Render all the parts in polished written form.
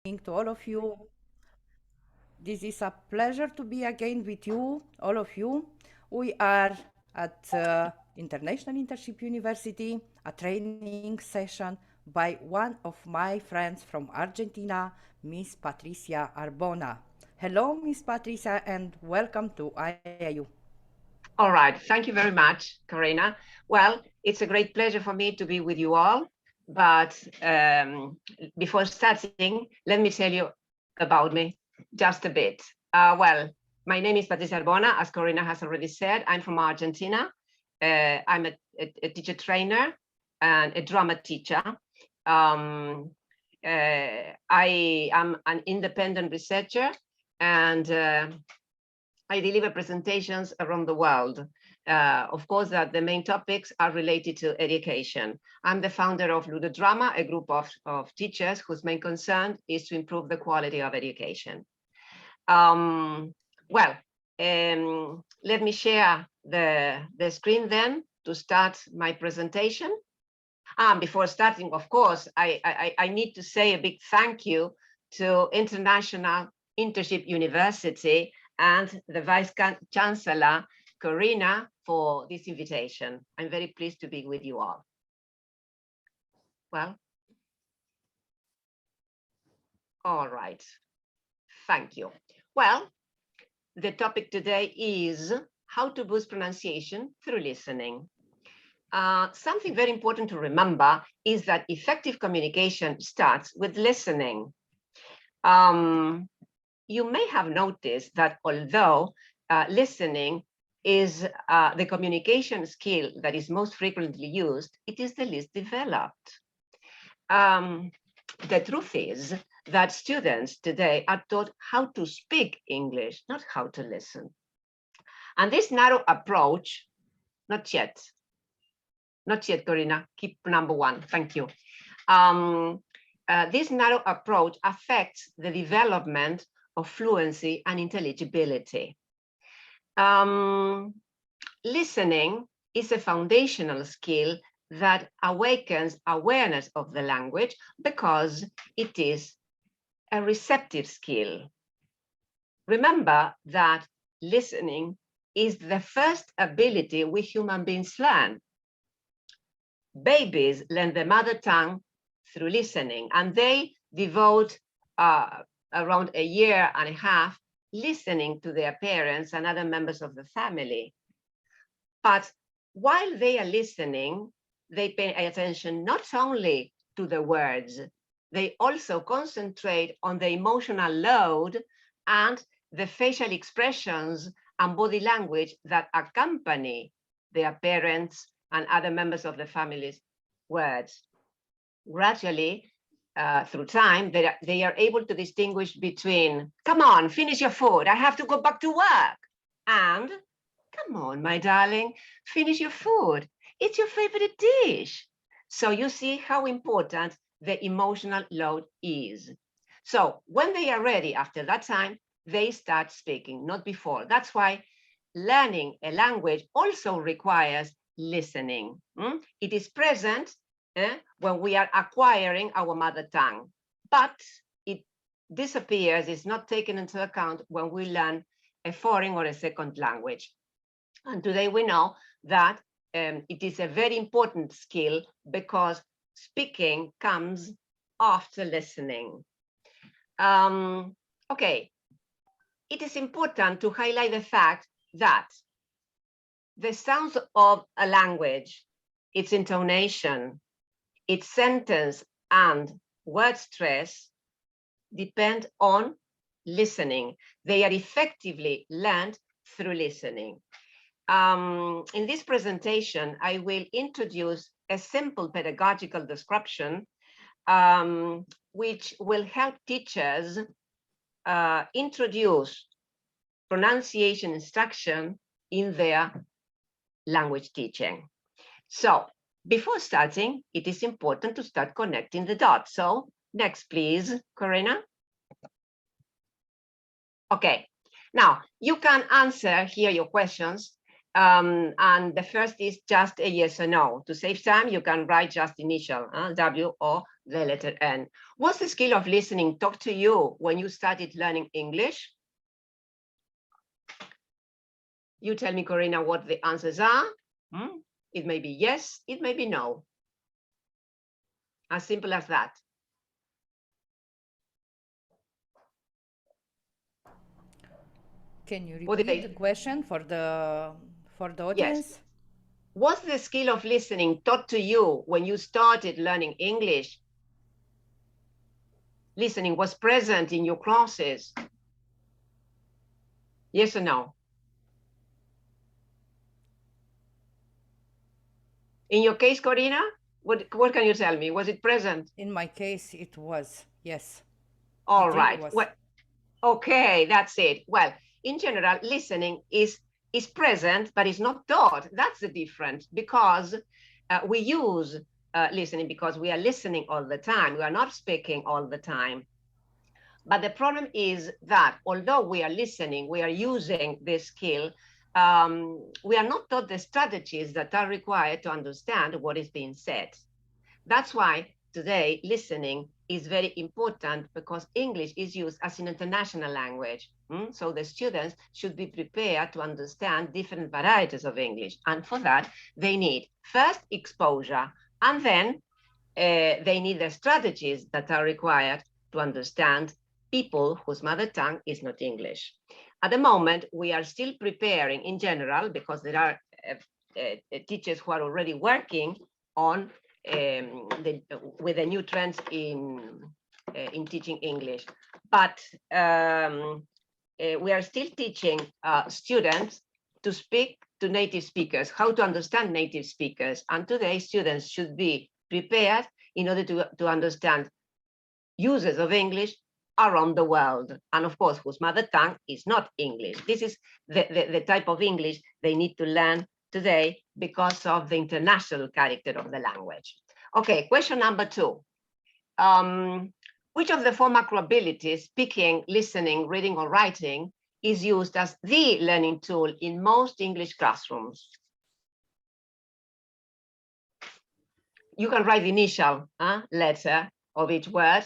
to all of you. This is a pleasure to be again with you, all of you. We are at International Internship University, a training session by one of my friends from Argentina, Ms. Patricia Arbona. Hello, Ms. Patricia, and welcome to IIU. All right, thank you very much, Karina. Well, it's a great pleasure for me to be with you all. But before starting, let me tell you about me just a bit. Well, my name is Patricia Arbona, as Karina has already said. I'm from Argentina. I'm a teacher trainer and a drama teacher. I am an independent researcher, and I deliver presentations around the world. Of course, that the main topics are related to education. I'm the founder of Ludodrama, a group of teachers whose main concern is to improve the quality of education. Let me share the screen then to start my presentation. Before starting, of course, I need to say a big thank you to International Internship University and the Vice Chancellor, Corina, for this invitation. I'm very pleased to be with you all. Well, all right, thank you. Well, the topic today is how to boost pronunciation through listening. Something very important to remember is that effective communication starts with listening. You may have noticed that although listening is the communication skill that is most frequently used, it is the least developed. The truth is that students today are taught how to speak English, not how to listen. And this narrow approach, not yet, Corina, keep number one, thank you. This narrow approach affects the development of fluency and intelligibility. Listening is a foundational skill that awakens awareness of the language because it is a receptive skill. Remember that listening is the first ability we human beings learn. Babies learn the mother tongue through listening, and they devote around a year and a half listening to their parents and other members of the family. But while they are listening, they pay attention not only to the words, they also concentrate on the emotional load and the facial expressions and body language that accompany their parents and other members of the family's words. Gradually, through time, they are able to distinguish between, come on, finish your food, I have to go back to work, and come on, my darling, finish your food, it's your favorite dish. So you see how important the emotional load is. So when they are ready after that time, they start speaking, not before. That's why learning a language also requires listening. It is present when we are acquiring our mother tongue, but it disappears, it's not taken into account when we learn a foreign or a second language. And today we know that it is a very important skill because speaking comes after listening. Okay, it is important to highlight the fact that the sounds of a language, its intonation, its sentence and word stress depend on listening. They are effectively learned through listening. In this presentation, I will introduce a simple pedagogical description which will help teachers introduce pronunciation instruction in their language teaching. So before starting, it is important to start connecting the dots. So next, please, Corina. Okay, now you can answer here your questions. And the first is just a yes or no. To save time, you can write just initial, W or the letter N. What's the skill of listening taught to you when you started learning English? You tell me, Corina, what the answers are. It may be yes, it may be no. As simple as that. Can you repeat the question for the audience? Yes. Was the skill of listening taught to you when you started learning English? Listening was present in your classes? Yes or no? In your case, Corina, what can you tell me? Was it present? In my case, it was, yes. All right. Well, okay, that's it. Well, in general, listening is present, but it's not taught. That's the difference, because we use listening because we are listening all the time. We are not speaking all the time. But the problem is that although we are listening, we are using this skill, we are not taught the strategies that are required to understand what is being said. That's why today listening is very important, because English is used as an international language. So the students should be prepared to understand different varieties of English. And for that, they need first exposure, and then they need the strategies that are required to understand people whose mother tongue is not English. At the moment, we are still preparing in general, because there are teachers who are already working on with the new trends in teaching English. But we are still teaching students to speak to native speakers, how to understand native speakers. And today, students should be prepared in order to understand users of English around the world, and of course, whose mother tongue is not English. This is the type of English they need to learn today because of the international character of the language. Okay, question number 2. Which of the 4 macro abilities, speaking, listening, reading, or writing, is used as the learning tool in most English classrooms? You can write the initial letter of each word,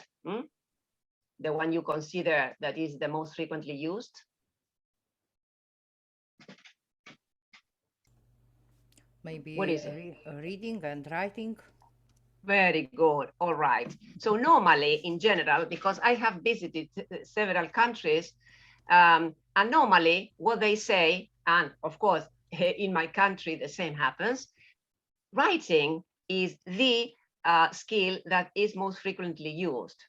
the one you consider that is the most frequently used. Maybe what is it? Reading and writing. Very good. All right. So normally, in general, because I have visited several countries, and normally what they say, and of course, in my country, the same happens, writing is the skill that is most frequently used.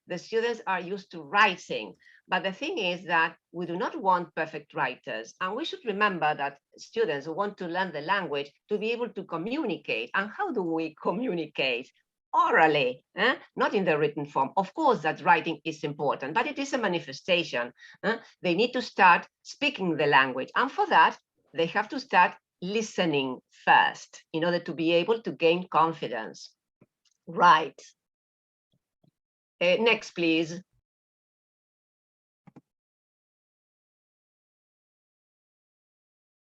The students are used to writing. But the thing is that we do not want perfect writers. And we should remember that students want to learn the language to be able to communicate. And how do we communicate? Orally, not in the written form. Of course, that writing is important, but it is a manifestation. They need to start speaking the language. And for that, they have to start listening first in order to be able to gain confidence. Right. Next, please.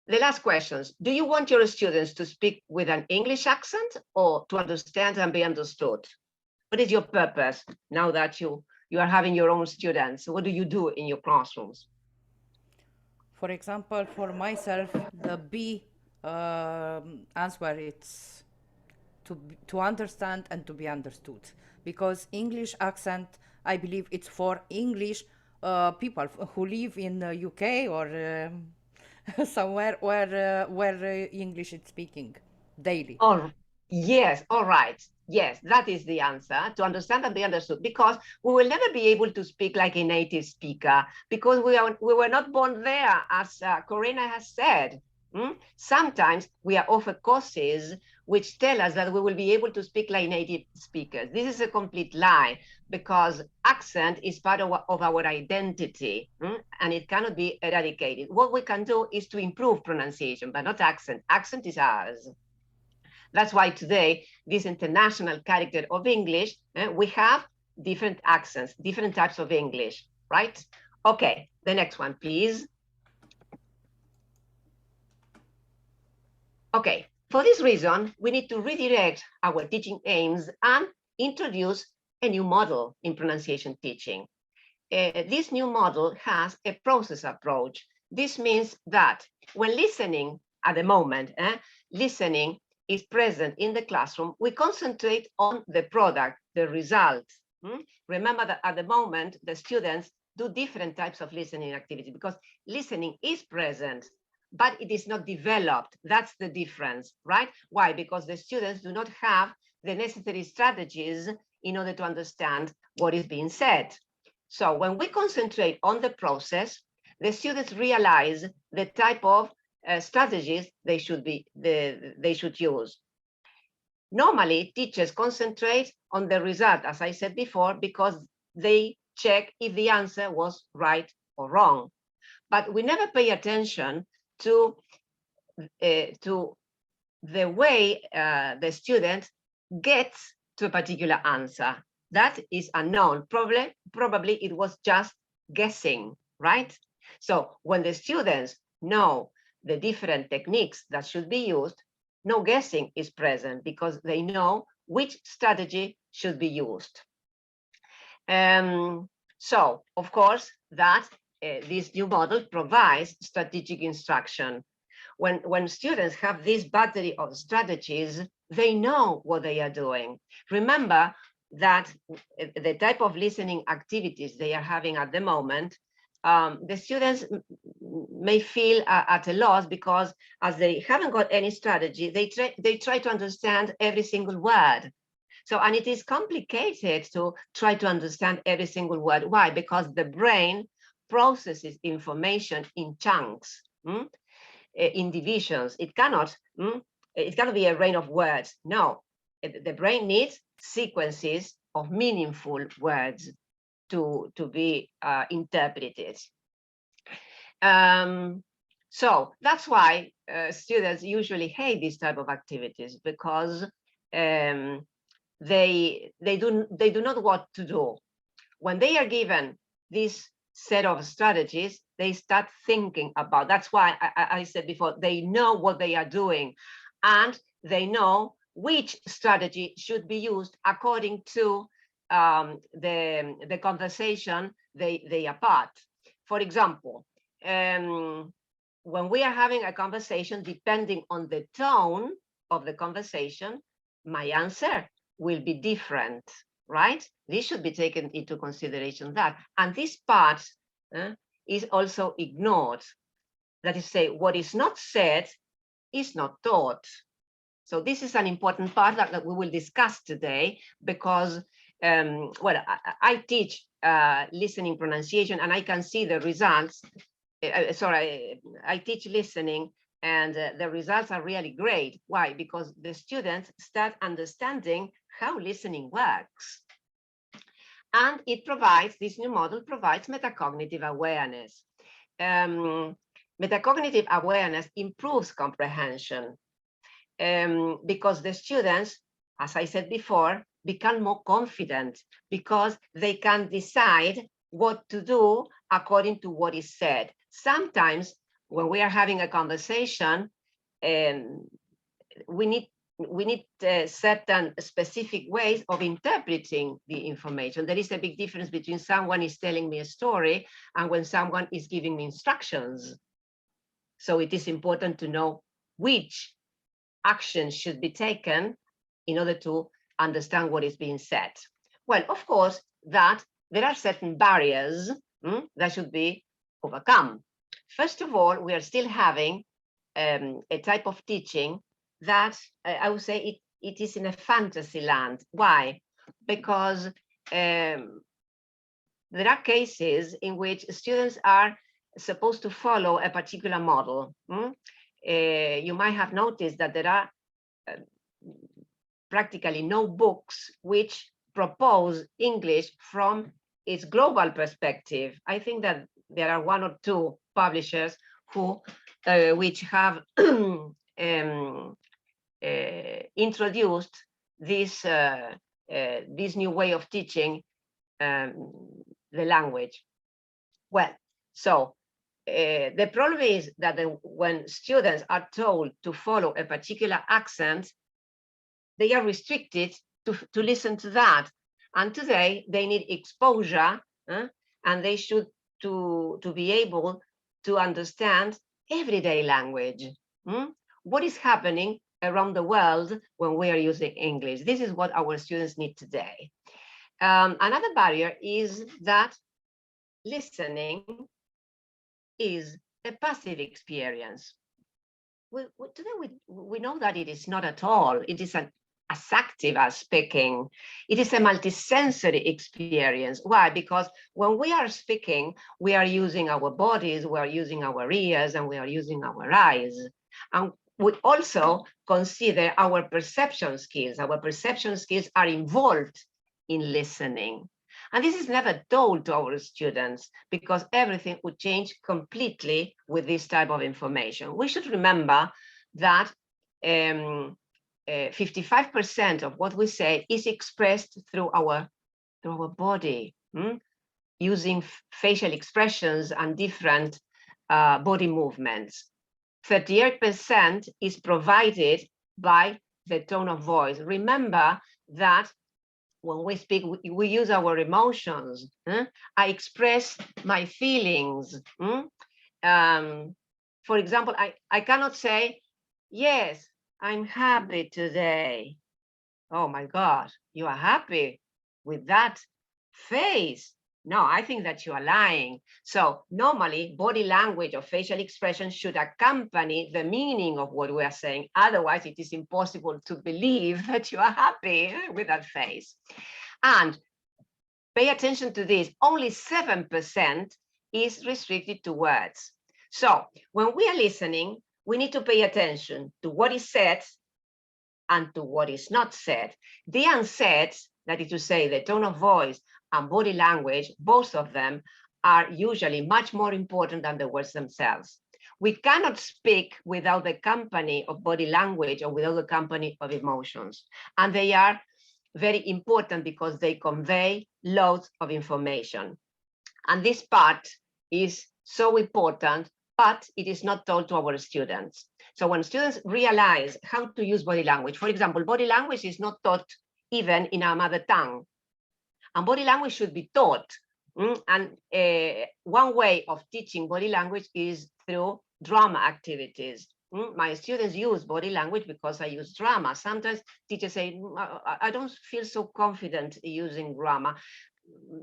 The last questions. Do you want your students to speak with an English accent or to understand and be understood? What is your purpose now that you are having your own students? What do you do in your classrooms? For example, for myself, the B answer it's to understand and to be understood, because English accent, I believe it's for English people who live in the UK or somewhere where English is speaking daily. Oh, yes, all right. Yes, that is the answer, to understand and be understood, because we will never be able to speak like a native speaker, because we were not born there, as Corina has said. Sometimes we are offered courses which tell us that we will be able to speak like native speakers. This is a complete lie, because accent is part of our identity, and it cannot be eradicated. What we can do is to improve pronunciation, but not accent. Accent is ours. That's why today, this international character of English, we have different accents, different types of English, right? Okay, the next one, please. Okay, for this reason, we need to redirect our teaching aims and introduced a new model in pronunciation teaching. This new model has a process approach. This means that when listening at the moment, listening is present in the classroom, we concentrate on the product, the result. Remember that at the moment, the students do different types of listening activity because listening is present, but it is not developed. That's the difference, right? Why? Because the students do not have the necessary strategies in order to understand what is being said. So when we concentrate on the process, the students realize the type of strategies they should use. Normally, teachers concentrate on the result, as I said before, because they check if the answer was right or wrong. But we never pay attention to the way the student gets to a particular answer. That is unknown. Probably it was just guessing, right? So when the students know the different techniques that should be used, no guessing is present because they know which strategy should be used. So, of course, that this new model provides strategic instruction. When students have this battery of strategies, they know what they are doing. Remember that the type of listening activities they are having at the moment, the students may feel at a loss because as they haven't got any strategy, they try to understand every single word. So, and it is complicated to try to understand every single word. Why? Because the brain processes information in chunks, in divisions. It cannot be a rain of words. No, the brain needs sequences of meaningful words to be interpreted. So that's why students usually hate these type of activities because they do not know what to do. When they are given this set of strategies, they start thinking about. That's why I said before, they know what they are doing and they know which strategy should be used according to the conversation they are part. For example, when we are having a conversation, depending on the tone of the conversation, my answer will be different, right? This should be taken into consideration that. And this part is also ignored. That is to say, what is not said is not taught. So this is an important part that we will discuss today because, well, I teach listening pronunciation and I can see the results. I teach listening and the results are really great. Why? Because the students start understanding how listening works. And it provides, this new model provides metacognitive awareness. Metacognitive awareness improves comprehension because the students, as I said before, become more confident because they can decide what to do according to what is said. Sometimes when we are having a conversation, we need certain specific ways of interpreting the information. There is a big difference between someone is telling me a story and when someone is giving me instructions. So it is important to know which action should be taken in order to understand what is being said. Well, of course, that there are certain barriers that should be overcome. First of all, we are still having a type of teaching that I would say it is in a fantasy land. Why? Because there are cases in which students are supposed to follow a particular model. You might have noticed that there are practically no books which propose English from its global perspective. I think that there are one or two publishers who which have introduced this new way of teaching the language. Well, so the problem is that when students are told to follow a particular accent, they are restricted to listen to that. And today they need exposure, and they should to be able to understand everyday language. What is happening around the world when we are using English? This is what our students need today. Another barrier is that listening is a passive experience. Today we know that it is not at all. It is as active as speaking. It is a multisensory experience. Why? Because when we are speaking, we are using our bodies, we are using our ears, and we are using our eyes. And we also consider our perception skills. Our perception skills are involved in listening. And this is never told to our students because everything would change completely with this type of information. We should remember that 55% of what we say is expressed through our body, using facial expressions and different body movements. 38% is provided by the tone of voice. Remember that when we speak, we use our emotions. I express my feelings. For example, I cannot say, yes, I'm happy today. Oh my God, you are happy with that face? No, I think that you are lying. So normally body language or facial expression should accompany the meaning of what we are saying. Otherwise, it is impossible to believe that you are happy with that face. And pay attention to this, only 7% is restricted to words. So when we are listening, we need to pay attention to what is said and to what is not said. The unsaid, that is to say, the tone of voice and body language, both of them are usually much more important than the words themselves. We cannot speak without the company of body language or without the company of emotions. And they are very important because they convey loads of information. And this part is so important, but it is not told to our students. So when students realize how to use body language, for example, body language is not taught even in our mother tongue. And body language should be taught. And one way of teaching body language is through drama activities. My students use body language because I use drama. Sometimes teachers say, I don't feel so confident using drama.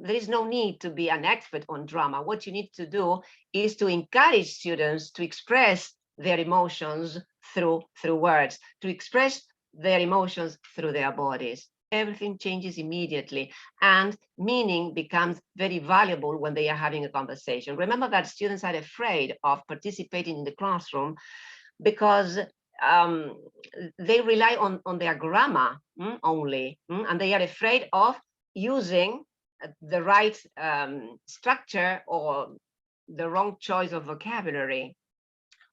There is no need to be an expert on drama. What you need to do is to encourage students to express their emotions through words, to express their emotions through their bodies. Everything changes immediately, and meaning becomes very valuable when they are having a conversation. Remember that students are afraid of participating in the classroom because they rely on their grammar only, and they are afraid of using the right structure or the wrong choice of vocabulary.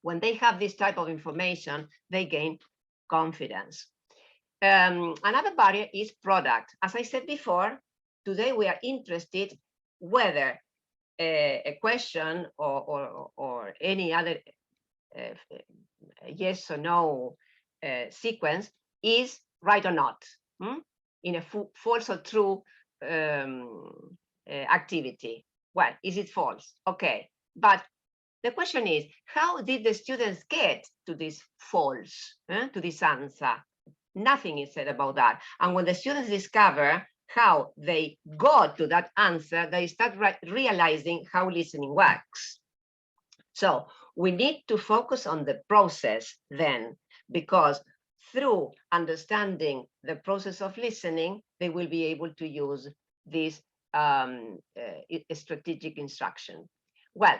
When they have this type of information, they gain confidence. Another barrier is product. As I said before, today we are interested whether a question or any other yes or no sequence is right or not, in a false or true activity. Well, is it false? Okay, but the question is, how did the students get to this false, to this answer? Nothing is said about that. And when the students discover how they got to that answer, they start realizing how listening works. So we need to focus on the process then, because through understanding the process of listening, they will be able to use this strategic instruction. Well,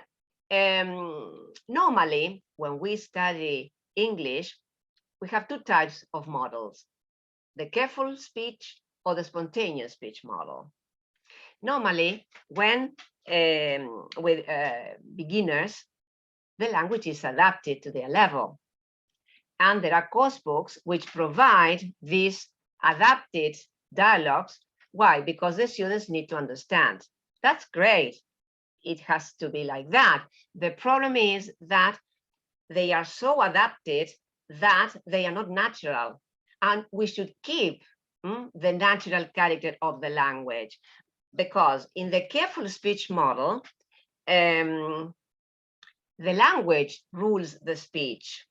normally when we study English, we have two types of models: the careful speech or the spontaneous speech model. Normally, when with beginners, the language is adapted to their level. And there are course books which provide these adapted dialogues. Why? Because the students need to understand. That's great. It has to be like that. The problem is that they are so adapted that they are not natural. And we should keep the natural character of the language. Because in the careful speech model, the language rules the speech.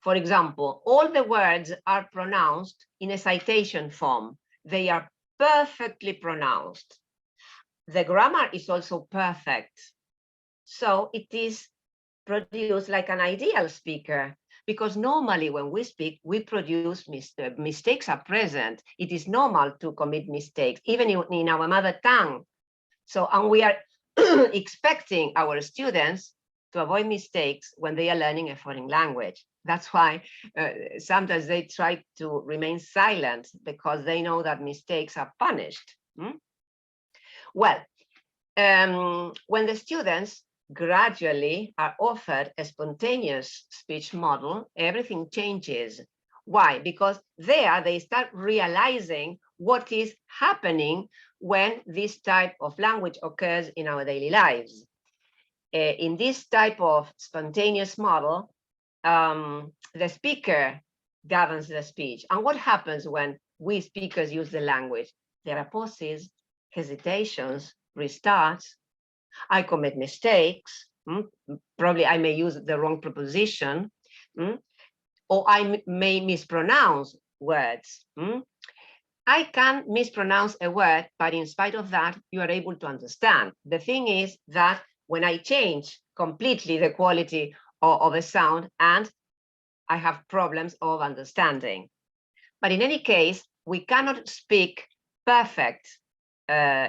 For example, all the words are pronounced in a citation form. They are perfectly pronounced. The grammar is also perfect. So it is produced like an ideal speaker, because normally when we speak, we produce mistakes are present. It is normal to commit mistakes, even in our mother tongue. So, and we are expecting our students to avoid mistakes when they are learning a foreign language. That's why sometimes they try to remain silent, because they know that mistakes are punished. Well, when the students gradually are offered a spontaneous speech model, everything changes. Why? Because there they start realizing what is happening when this type of language occurs in our daily lives. In this type of spontaneous model, the speaker governs the speech. And what happens when we speakers use the language? There are pauses, hesitations, restarts. I commit mistakes. Probably I may use the wrong preposition, or I may mispronounce words. I can mispronounce a word, but in spite of that, you are able to understand. The thing is that when I change completely the quality of a sound, and I have problems of understanding. But in any case, we cannot speak perfect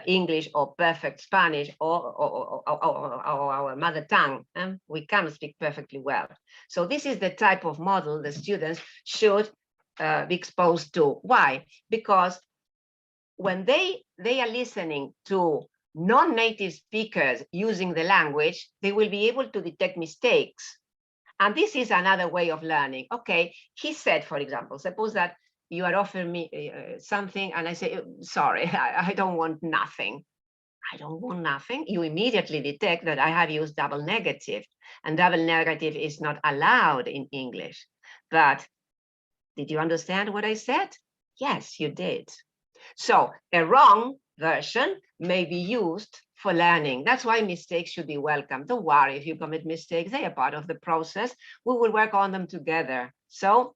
English or perfect Spanish or our mother tongue. We cannot speak perfectly well. So this is the type of model the students should be exposed to. Why? Because when they are listening to non-native speakers using the language, they will be able to detect mistakes. And this is another way of learning. Okay, he said, for example, suppose that you are offering me something and I say, sorry, I don't want nothing. I don't want nothing. You immediately detect that I have used double negative, and double negative is not allowed in English. But did you understand what I said? Yes, you did. So a wrong version may be used for learning. That's why mistakes should be welcome. Don't worry if you commit mistakes, they are part of the process. We will work on them together. So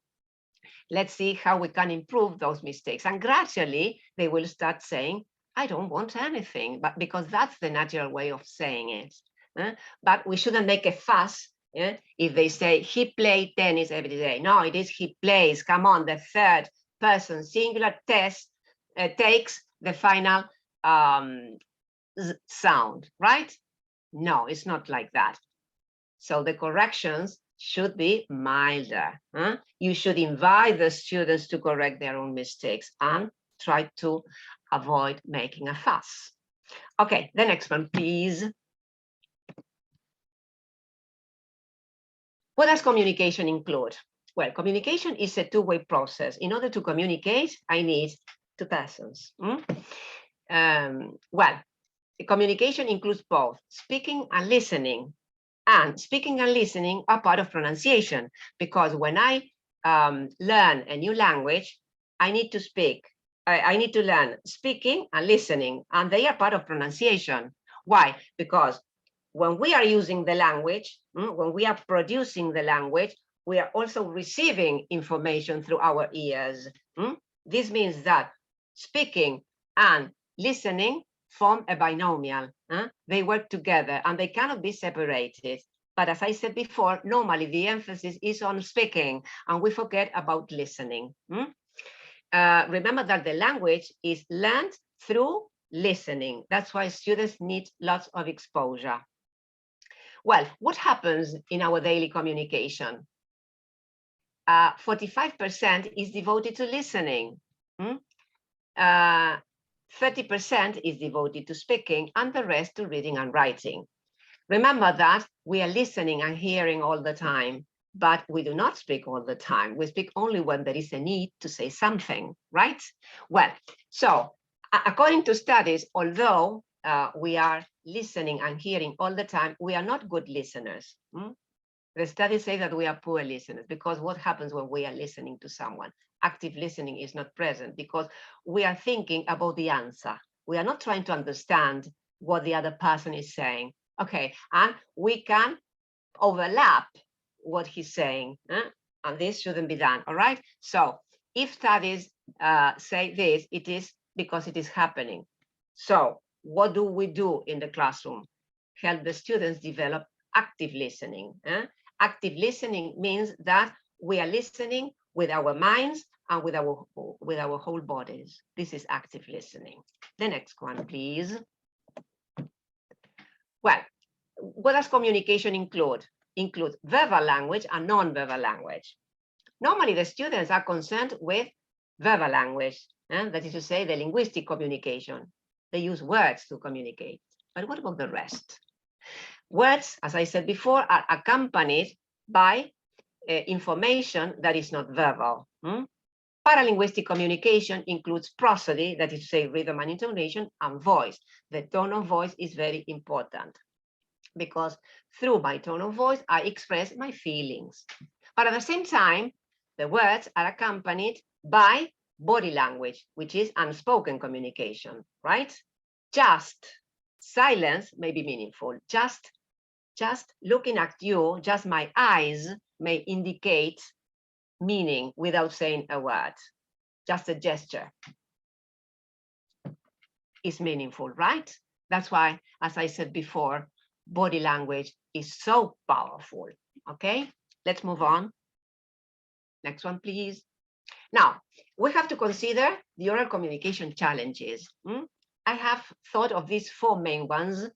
let's see how we can improve those mistakes. And gradually they will start saying, I don't want anything, but because that's the natural way of saying it. But we shouldn't make a fuss if they say he played tennis every day. No, it is he plays. Come on, the third person singular takes the final sound, right? No, it's not like that. So the corrections should be milder. You should invite the students to correct their own mistakes and try to avoid making a fuss. Okay, the next one, please. What does communication include? Well, communication is a two-way process. In order to communicate, I need two persons. Well, communication includes both speaking and listening. And speaking and listening are part of pronunciation, because when I learn a new language, I need to speak. I need to learn speaking and listening, and they are part of pronunciation. Why? Because when we are using the language, when we are producing the language, we are also receiving information through our ears. This means that speaking and listening form a binomial. They work together and they cannot be separated. But as I said before, normally the emphasis is on speaking and we forget about listening. Remember that the language is learned through listening. That's why students need lots of exposure. Well, what happens in our daily communication? 45% is devoted to listening. 30% is devoted to speaking, and the rest to reading and writing. Remember that we are listening and hearing all the time, but we do not speak all the time. We speak only when there is a need to say something, right? Well, so according to studies, although we are listening and hearing all the time, we are not good listeners. The studies say that we are poor listeners, because what happens when we are listening to someone? Active listening is not present because we are thinking about the answer. We are not trying to understand what the other person is saying. Okay, and we can overlap what he's saying, and this shouldn't be done, all right? So if studies say this, it is because it is happening. So what do we do in the classroom? Help the students develop active listening. Active listening means that we are listening with our minds and with our whole bodies. This is active listening. The next one, please. Well, what does communication include? Includes verbal language and non-verbal language. Normally, the students are concerned with verbal language, that is to say, the linguistic communication. They use words to communicate. But what about the rest? Words, as I said before, are accompanied by information that is not verbal. Paralinguistic communication includes prosody, that is to say, rhythm and intonation, and voice. The tone of voice is very important because through my tone of voice, I express my feelings. But at the same time, the words are accompanied by body language, which is unspoken communication, right? Just silence may be meaningful. Just looking at you, just my eyes may indicate meaning without saying a word. Just a gesture is meaningful, right? That's why, as I said before, body language is so powerful. Okay, let's move on. Next one, please. Now, we have to consider the oral communication challenges. I have thought of these 4 main ones.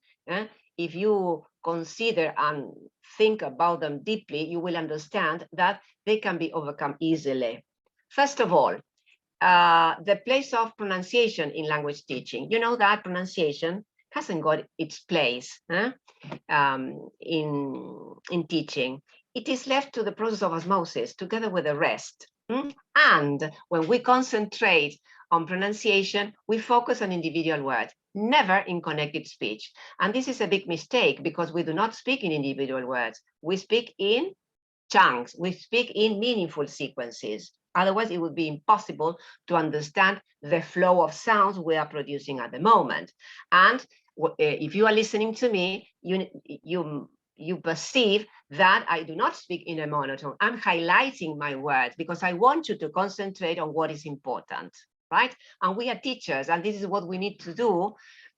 If you consider and think about them deeply, you will understand that they can be overcome easily. First of all, the place of pronunciation in language teaching. You know that pronunciation hasn't got its place in teaching. It is left to the process of osmosis together with the rest. And when we concentrate on pronunciation, we focus on individual words, never in connected speech. And this is a big mistake because we do not speak in individual words. We speak in chunks. We speak in meaningful sequences. Otherwise, it would be impossible to understand the flow of sounds we are producing at the moment. And if you are listening to me, you perceive that I do not speak in a monotone. I'm highlighting my words because I want you to concentrate on what is important, right? And we are teachers, and this is what we need to do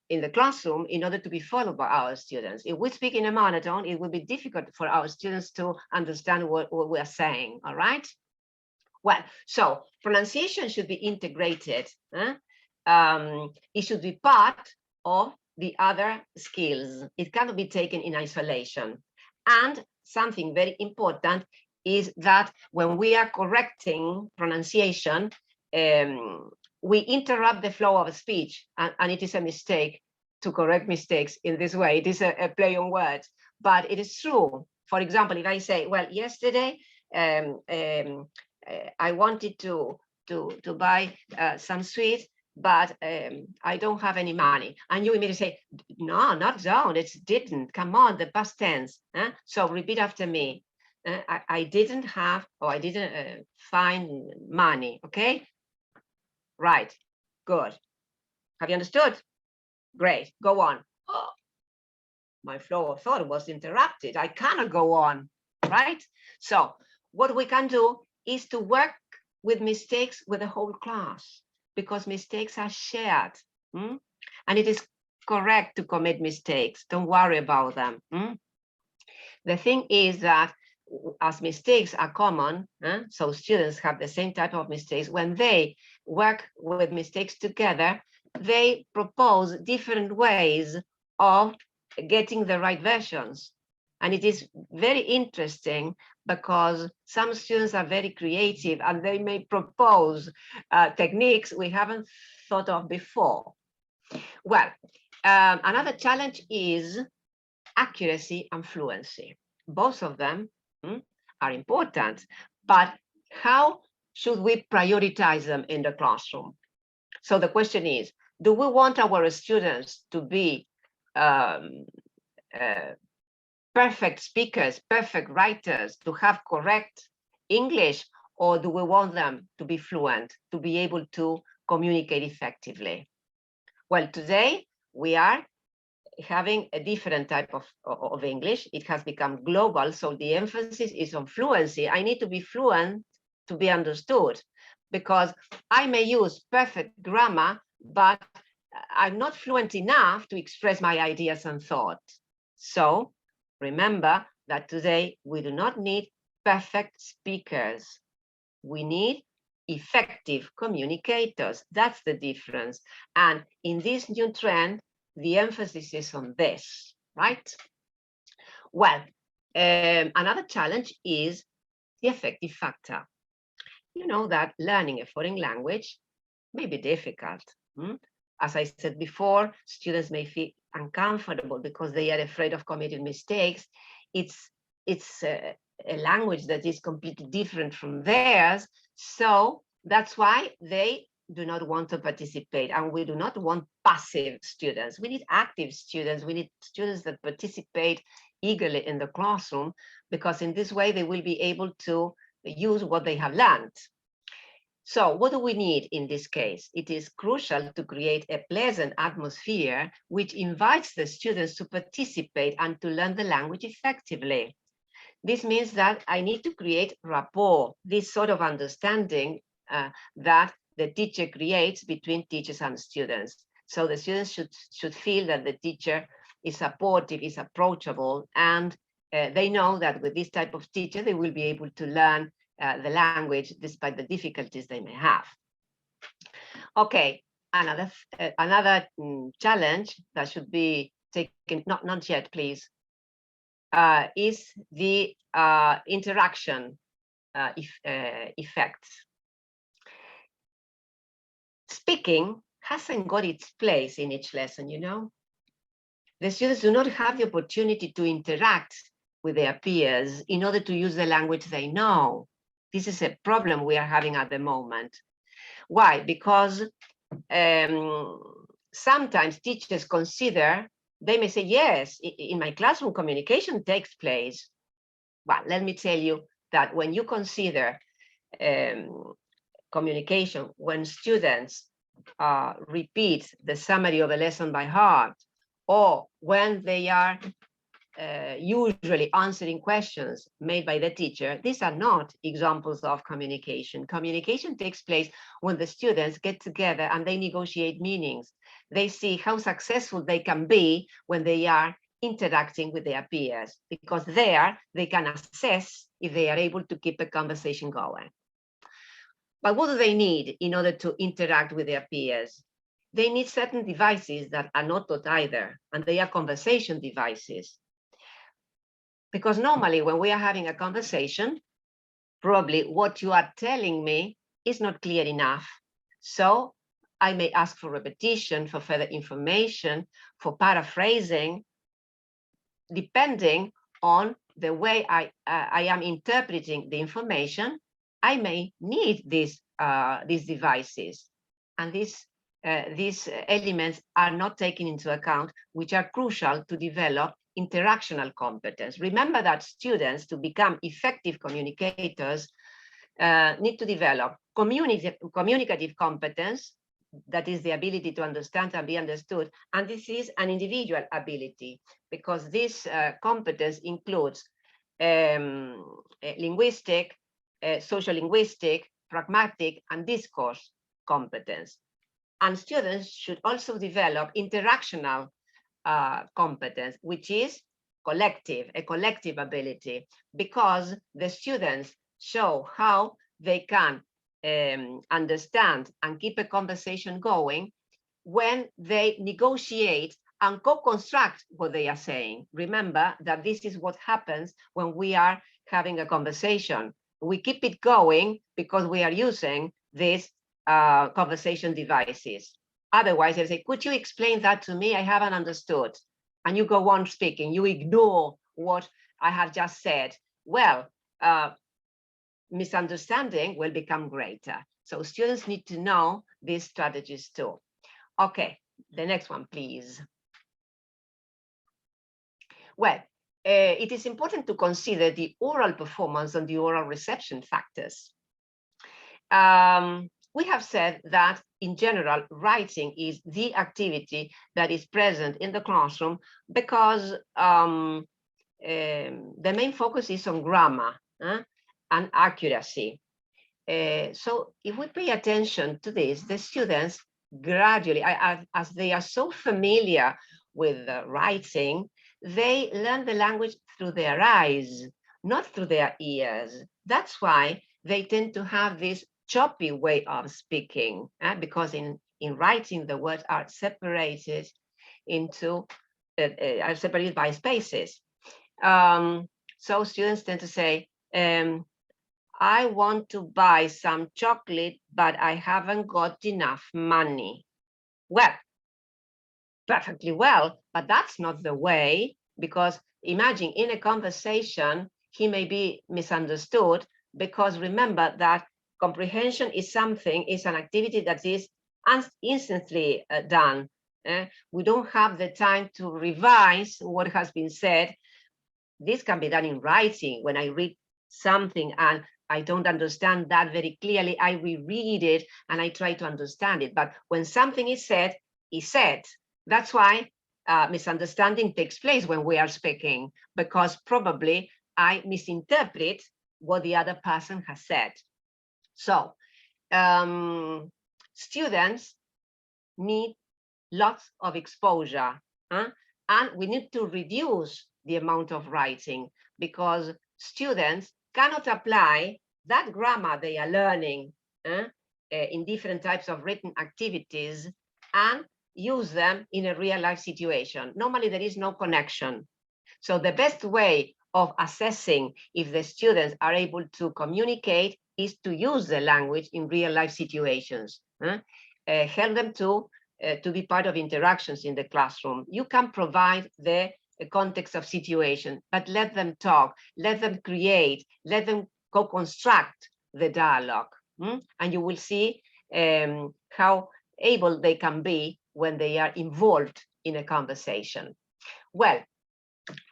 in the classroom in order to be followed by our students. If we speak in a monotone, it will be difficult for our students to understand what we are saying, all right? Well, so pronunciation should be integrated. It should be part of the other skills. It cannot be taken in isolation. And something very important is that when we are correcting pronunciation, we interrupt the flow of speech, and it is a mistake to correct mistakes in this way. It is a play on words, but it is true. For example, if I say, well, yesterday I wanted to buy some sweets, but I don't have any money. And you immediately say, no, not don't, it's didn't, come on, the past tense. So repeat after me. I didn't have, or I didn't find money, okay? Right, good. Have you understood? Great, go on. Oh, my flow of thought was interrupted. I cannot go on, right? So what we can do is to work with mistakes with the whole class, because mistakes are shared. And it is correct to commit mistakes. Don't worry about them. The thing is that as mistakes are common, so students have the same type of mistakes, when they work with mistakes together, they propose different ways of getting the right versions. And it is very interesting because some students are very creative and they may propose techniques we haven't thought of before. Well, another challenge is accuracy and fluency. Both of them are important, but how should we prioritize them in the classroom? So the question is, do we want our students to be perfect speakers, perfect writers, to have correct English, or do we want them to be fluent, to be able to communicate effectively? Well, today we are having a different type of English. It has become global, so the emphasis is on fluency. I need to be fluent to be understood, because I may use perfect grammar, but I'm not fluent enough to express my ideas and thoughts. So remember that today we do not need perfect speakers. We need effective communicators. That's the difference. And in this new trend, the emphasis is on this, right? Well, another challenge is the affective factor. You know that learning a foreign language may be difficult. As I said before, students may feel uncomfortable because they are afraid of committing mistakes. It's a language that is completely different from theirs. So that's why they do not want to participate. And we do not want passive students. We need active students. We need students that participate eagerly in the classroom, because in this way they will be able to use what they have learned. So what do we need in this case? It is crucial to create a pleasant atmosphere which invites the students to participate and to learn the language effectively. This means that I need to create rapport, this sort of understanding that the teacher creates between teachers and students. So the students should feel that the teacher is supportive, is approachable, and they know that with this type of teacher, they will be able to learn the language despite the difficulties they may have. Okay, another challenge that should be taken, not yet, please, is the interaction effects. Speaking hasn't got its place in each lesson, you know. The students do not have the opportunity to interact with their peers in order to use the language they know. This is a problem we are having at the moment. Why? Because sometimes teachers consider, they may say, yes, in my classroom communication takes place. But let me tell you that when you consider communication, when students repeat the summary of a lesson by heart, or when they are usually answering questions made by the teacher, these are not examples of communication. Communication takes place when the students get together and they negotiate meanings. They see how successful they can be when they are interacting with their peers, because there they can assess if they are able to keep a conversation going. But what do they need in order to interact with their peers? They need certain devices that are not taught either, and they are conversation devices. Because normally when we are having a conversation, probably what you are telling me is not clear enough. So I may ask for repetition, for further information, for paraphrasing, depending on the way I am interpreting the information. I may need these devices, and these elements are not taken into account, which are crucial to develop interactional competence. Remember that students, to become effective communicators, need to develop communicative competence, that is the ability to understand and be understood. And this is an individual ability, because this competence includes linguistic, social linguistic, pragmatic, and discourse competence. And students should also develop interactional competence, which is a collective ability, because the students show how they can understand and keep a conversation going when they negotiate and co-construct what they are saying. Remember that this is what happens when we are having a conversation. We keep it going because we are using these conversation devices. Otherwise, they say, could you explain that to me? I haven't understood. And you go on speaking, you ignore what I have just said. Well, misunderstanding will become greater. So students need to know these strategies too. Okay, the next one, please. Well, it is important to consider the oral performance and the oral reception factors. We have said that in general, writing is the activity that is present in the classroom because the main focus is on grammar and accuracy. So if we pay attention to this, the students gradually, as they are so familiar with writing, they learn the language through their eyes, not through their ears. That's why they tend to have this choppy way of speaking, because in writing, the words are separated into, are separated by spaces. So students tend to say, I want to buy some chocolate, but I haven't got enough money. Well, perfectly well, but that's not the way, because imagine in a conversation, he may be misunderstood, because remember that comprehension is something, is an activity that is instantly done. We don't have the time to revise what has been said. This can be done in writing. When I read something and I don't understand that very clearly, I reread it and I try to understand it. But when something is said, is said. That's why misunderstanding takes place when we are speaking, because probably I misinterpret what the other person has said. So students need lots of exposure, and we need to reduce the amount of writing, because students cannot apply that grammar they are learning in different types of written activities and use them in a real life situation. Normally there is no connection. So the best way of assessing if the students are able to communicate is to use the language in real life situations. Help them to be part of interactions in the classroom. You can provide the context of situation, but let them talk, let them create, let them co-construct the dialogue. And you will see how able they can be when they are involved in a conversation. Well,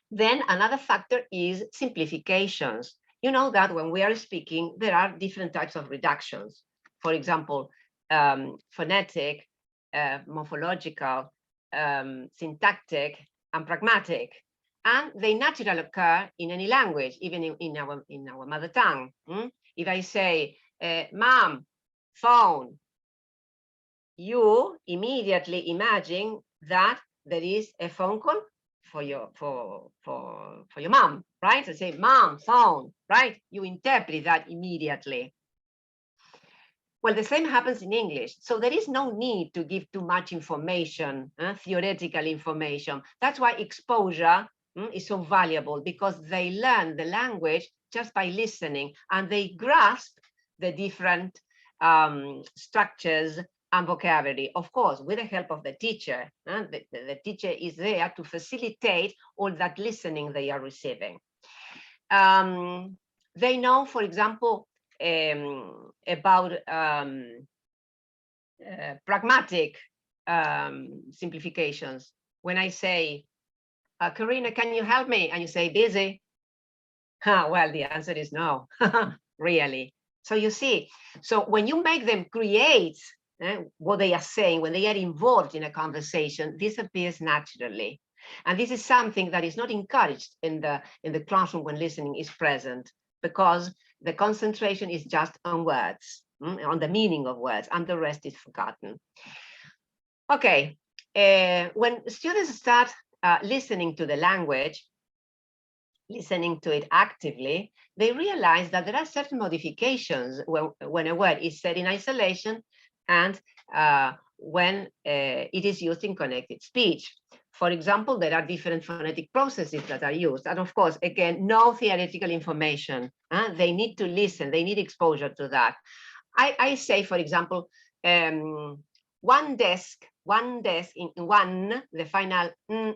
then another factor is simplifications. You know that when we are speaking, there are different types of reductions. For example, phonetic, morphological, syntactic, and pragmatic. And they naturally occur in any language, even in our mother tongue. If I say, mom, phone, you immediately imagine that there is a phone call for your mom, right? I say mom, phone, right? You interpret that immediately. Well, the same happens in English. So there is no need to give too much information, theoretical information. That's why exposure is so valuable, because they learn the language just by listening, and they grasp the different structures and vocabulary, of course, with the help of the teacher. The teacher is there to facilitate all that listening they are receiving. They know, for example, about pragmatic simplifications. When I say, Karina, can you help me? And you say, busy. Well, the answer is no, really. So you see, so when you make them create what they are saying, when they are involved in a conversation, this appears naturally. And this is something that is not encouraged in the classroom when listening is present, because the concentration is just on words, on the meaning of words, and the rest is forgotten. Okay, when students start listening to the language, listening to it actively, they realize that there are certain modifications when a word is said in isolation and when it is used in connected speech. For example, there are different phonetic processes that are used. And of course, again, no theoretical information. They need to listen. They need exposure to that. I say, for example, one desk in one, the final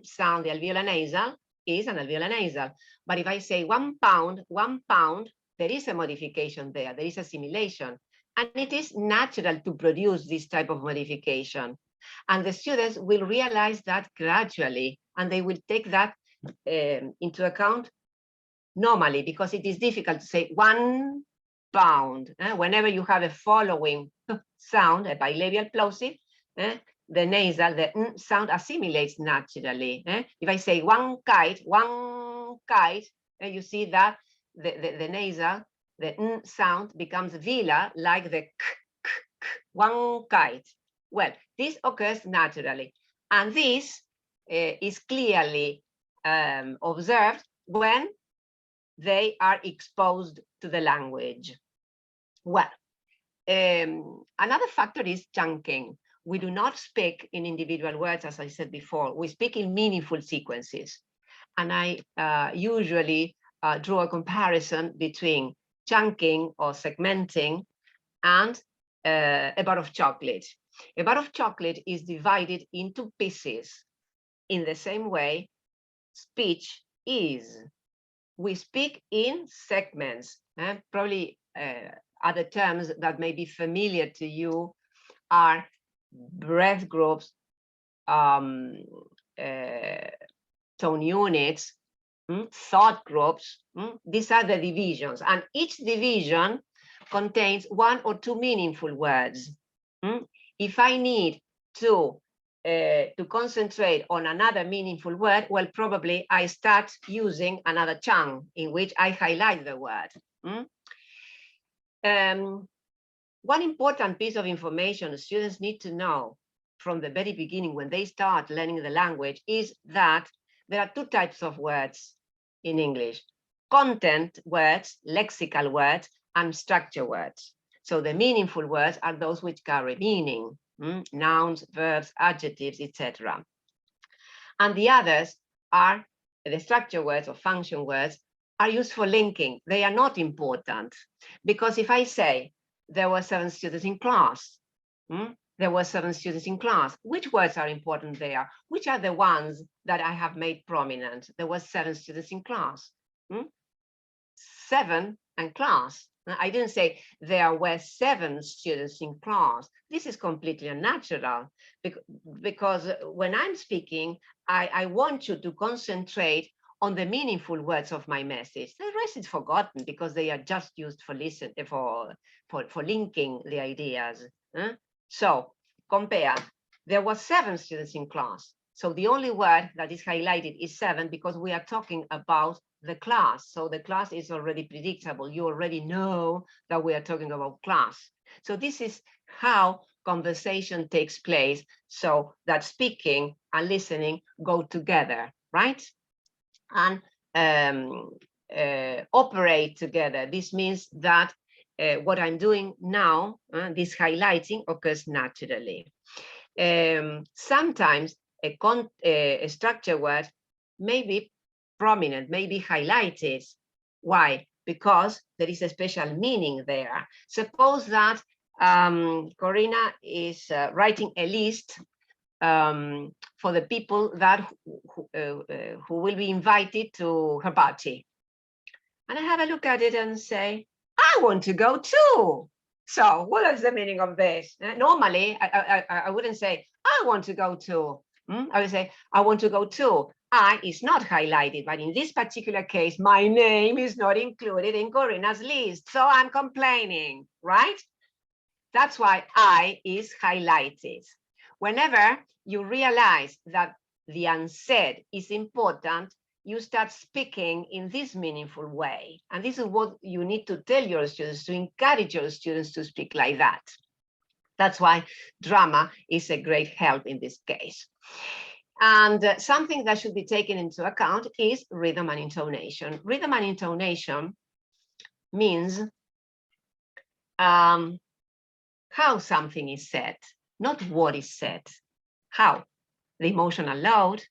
sound, the alveolar nasal, is an alveolar nasal. But if I say 1 pound, there is a modification there. There is assimilation. And it is natural to produce this type of modification. And the students will realize that gradually, and they will take that into account normally, because it is difficult to say 1 pound. Whenever you have a following sound, a bilabial plosive, the nasal, the n sound assimilates naturally. If I say 1 kite, you see that the nasal, the n sound becomes velar, like the k, 1 kite. Well, this occurs naturally, and this is clearly observed when they are exposed to the language. Well, another factor is chunking. We do not speak in individual words, as I said before. We speak in meaningful sequences. And I usually draw a comparison between chunking or segmenting and a bar of chocolate. A bar of chocolate is divided into pieces. In the same way, speech is. We speak in segments. Probably other terms that may be familiar to you are breath groups, tone units, thought groups. These are the divisions, and each division contains 1 or 2 meaningful words. If I need to concentrate on another meaningful word, well, probably I start using another chunk in which I highlight the word. One important piece of information students need to know from the very beginning when they start learning the language is that there are 2 types of words in English: content words, lexical words, and structure words. So the meaningful words are those which carry meaning, nouns, verbs, adjectives, etc. And the others are the structure words or function words are used for linking. They are not important, because if I say there were 7 students in class, there were 7 students in class, which words are important there? Which are the ones that I have made prominent? There were 7 students in class. 7 and class. I didn't say there were 7 students in class. This is completely unnatural, because when I'm speaking, I want you to concentrate on the meaningful words of my message. The rest is forgotten because they are just used for linking the ideas. So compare. There were 7 students in class. So the only word that is highlighted is 7 because we are talking about the class. So the class is already predictable. You already know that we are talking about class. So this is how conversation takes place, so that speaking and listening go together, right? And operate together. This means that what I'm doing now, this highlighting, occurs naturally. Sometimes a structure word may be prominent, may be highlighted. Why? Because there is a special meaning there. Suppose that Corina is writing a list for the people that who will be invited to her party. And I have a look at it and say, I want to go too. So what is the meaning of this? Normally, I wouldn't say, I want to go too. I would say, I want to go too. I is not highlighted, but in this particular case, my name is not included in Corina's list. So I'm complaining, right? That's why I is highlighted. Whenever you realize that the unsaid is important, you start speaking in this meaningful way. And this is what you need to tell your students, to encourage your students to speak like that. That's why drama is a great help in this case. And something that should be taken into account is rhythm and intonation. Rhythm and intonation means how something is said, not what is said, how. The emotional load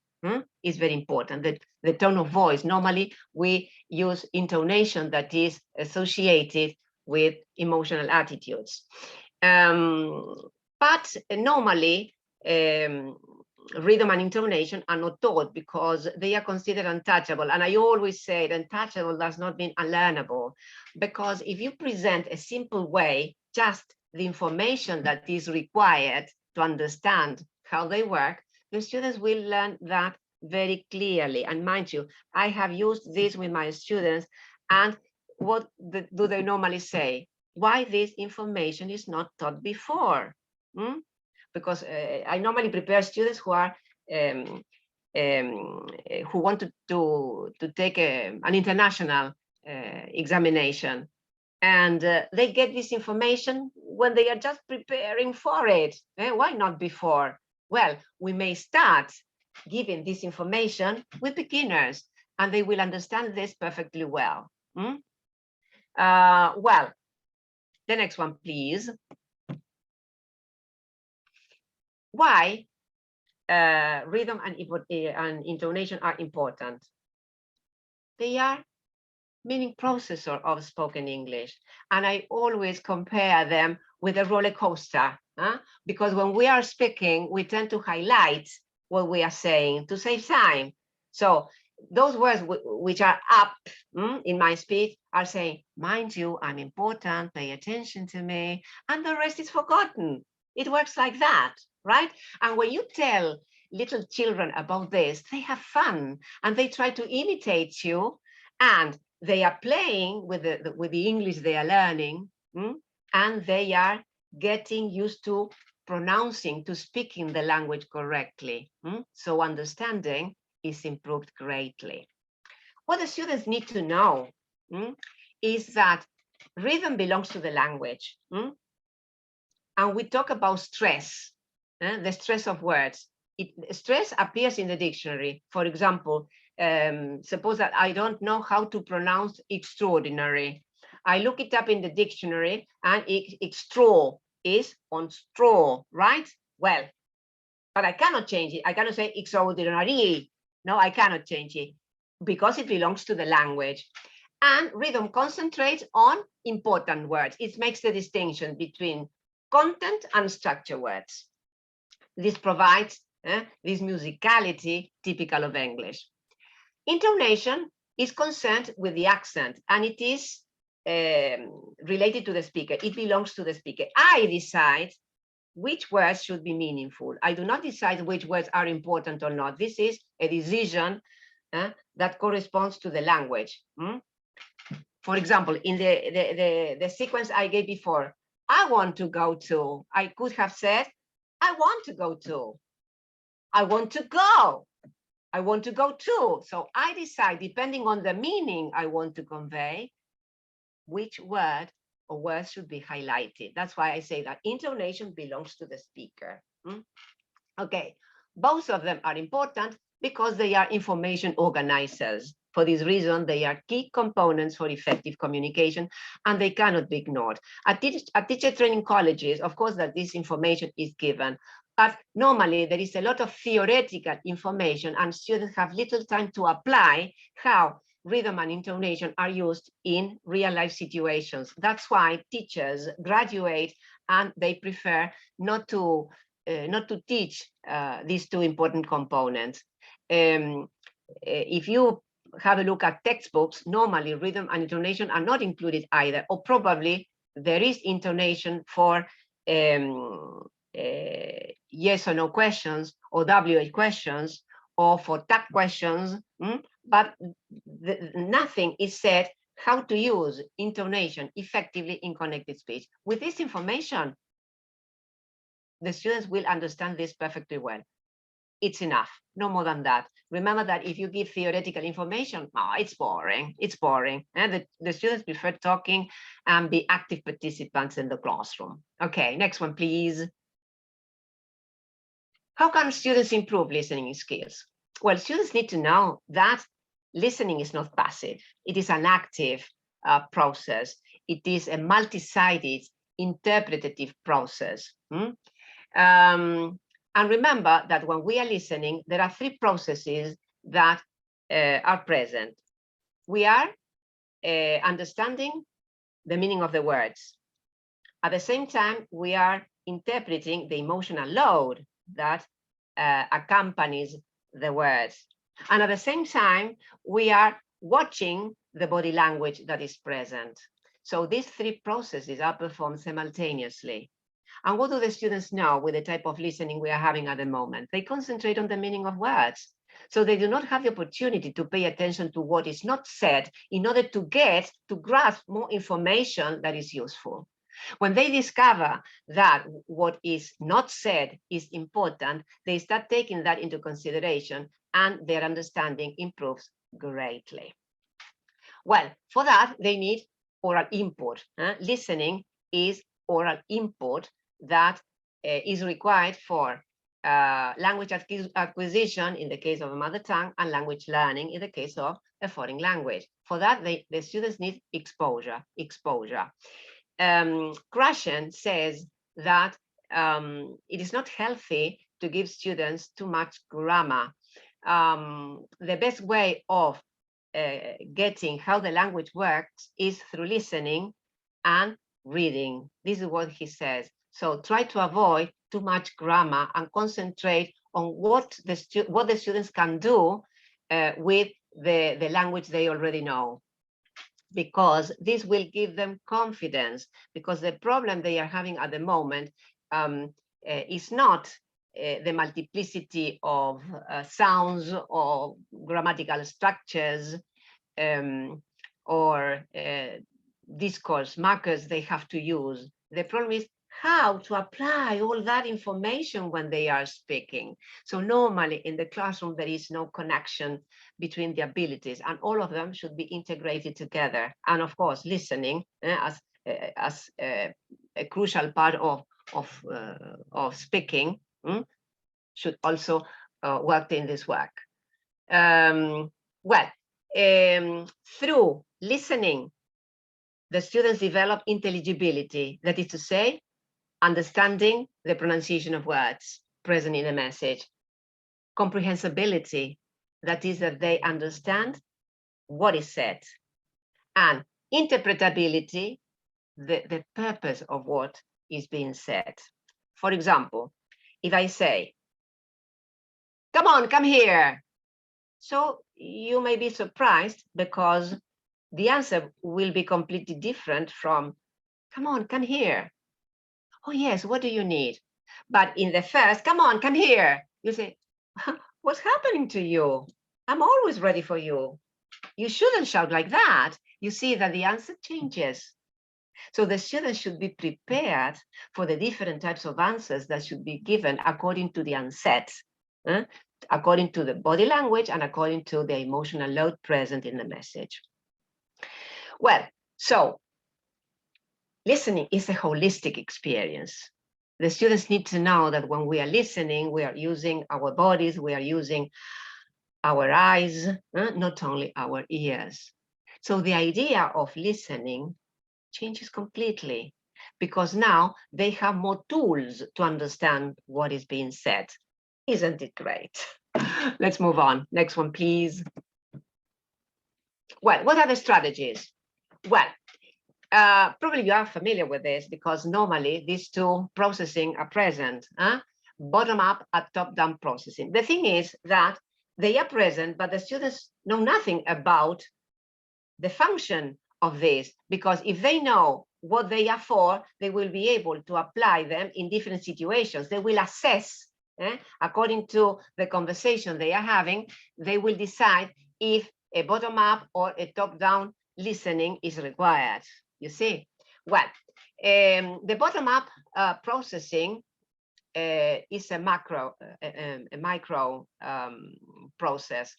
is very important. The tone of voice, normally we use intonation that is associated with emotional attitudes. But normally, rhythm and intonation are not taught because they are considered untouchable. And I always say that untouchable does not mean unlearnable, because if you present a simple way, just the information that is required to understand how they work, the students will learn that very clearly. And mind you, I have used this with my students, and what do they normally say? Why this information is not taught before? Because I normally prepare students who are who want to take an international examination, and they get this information when they are just preparing for it. Why not before? Well, we may start giving this information with beginners, and they will understand this perfectly well. Well, the next one, please. Why rhythm and intonation are important? They are meaning processor of spoken English. And I always compare them with a roller coaster, because when we are speaking, we tend to highlight what we are saying to save time. So those words which are up in my speech are saying, mind you, I'm important, pay attention to me, and the rest is forgotten. It works like that, right? And when you tell little children about this, they have fun and they try to imitate you, and they are playing with the English they are learning, and they are getting used to pronouncing, to speaking the language correctly. So understanding is improved greatly. What the students need to know is that rhythm belongs to the language. And we talk about stress, the stress of words. Stress appears in the dictionary. For example, suppose that I don't know how to pronounce extraordinary. I look it up in the dictionary, and extra is on straw, right? Well, but I cannot change it. I cannot say extraordinary. No, I cannot change it because it belongs to the language. And rhythm concentrates on important words. It makes the distinction between content and structure words. This provides this musicality typical of English. Intonation is concerned with the accent, and it is related to the speaker. It belongs to the speaker. I decide which words should be meaningful. I do not decide which words are important or not. This is a decision that corresponds to the language. For example, in the sequence I gave before, I want to go to, I could have said, I want to go to, I want to go, I want to go to. So I decide, depending on the meaning I want to convey, which word or words should be highlighted. That's why I say that intonation belongs to the speaker. Okay, both of them are important because they are information organizers. For this reason, they are key components for effective communication, and they cannot be ignored. At teacher training colleges, of course, that this information is given, but normally there is a lot of theoretical information, and students have little time to apply how rhythm and intonation are used in real-life situations. That's why teachers graduate and they prefer not to teach these two important components. If you have a look at textbooks, normally rhythm and intonation are not included either, or probably there is intonation for yes or no questions, or WH questions, or for tag questions, but nothing is said how to use intonation effectively in connected speech. With this information, the students will understand this perfectly well. It's enough, no more than that. Remember that if you give theoretical information, it's boring, and the students prefer talking and be active participants in the classroom. Okay, next one, please. How can students improve listening skills? Well, students need to know that listening is not passive. It is an active process. It is a multi-sided interpretative process. And remember that when we are listening, there are three processes that are present. We are understanding the meaning of the words. At the same time, we are interpreting the emotional load that accompanies the words. And at the same time, we are watching the body language that is present. So these three processes are performed simultaneously. And what do the students know with the type of listening we are having at the moment? They concentrate on the meaning of words. So they do not have the opportunity to pay attention to what is not said in order to grasp more information that is useful. When they discover that what is not said is important, they start taking that into consideration and their understanding improves greatly. Well, for that, they need oral input. Listening is oral input that is required for language acquisition in the case of a mother tongue and language learning in the case of a foreign language. For that, the students need exposure. Krashen says that it is not healthy to give students too much grammar. The best way of getting how the language works is through listening and reading. This is what he says. So try to avoid too much grammar and concentrate on what the students can do with the language they already know, because this will give them confidence, because the problem they are having at the moment is not the multiplicity of sounds or grammatical structures or discourse markers they have to use. The problem is how to apply all that information when they are speaking. So normally in the classroom, there is no connection between the abilities, and all of them should be integrated together. And of course, listening as a crucial part of speaking should also work in this work. Through listening, the students develop intelligibility, that is to say, understanding the pronunciation of words present in a message. Comprehensibility, that is that they understand what is said. And interpretability, the purpose of what is being said. For example, if I say, come on, come here. So you may be surprised because the answer will be completely different from, come on, come here. Oh yes, what do you need? But in the first, come on, come here, you say, what's happening to you? I'm always ready for you. You shouldn't shout like that. You see that the answer changes. So the students should be prepared for the different types of answers that should be given according to the onset, according to the body language and according to the emotional load present in the message. Well, so listening is a holistic experience. The students need to know that when we are listening, we are using our bodies, we are using our eyes, not only our ears. So the idea of listening changes completely, because now they have more tools to understand what is being said. Isn't it great? Let's move on. Next one, please. Well, what are the strategies? Well, probably you are familiar with this because normally these two processing are present, bottom-up and top-down processing. The thing is that they are present, but the students know nothing about the function of this, because if they know what they are for, they will be able to apply them in different situations. They will assess, according to the conversation they are having, they will decide if a bottom-up or a top-down listening is required. You see? Well, the bottom-up processing is a micro process.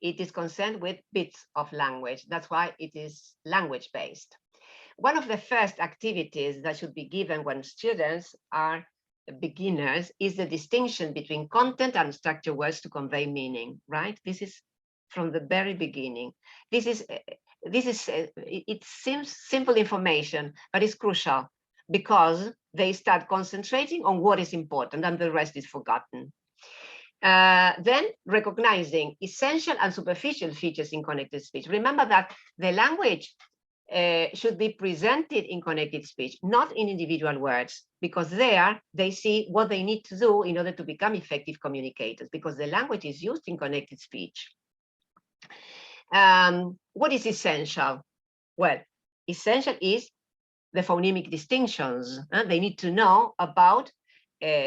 It is concerned with bits of language. That's why it is language-based. One of the first activities that should be given when students are beginners is the distinction between content and structured words to convey meaning, right? This is from the very beginning. It seems simple information, but it's crucial because they start concentrating on what is important and the rest is forgotten. Then recognizing essential and superficial features in connected speech. Remember that the language should be presented in connected speech, not in individual words, because there they see what they need to do in order to become effective communicators, because the language is used in connected speech. What is essential? Well, essential is the phonemic distinctions. They need to know about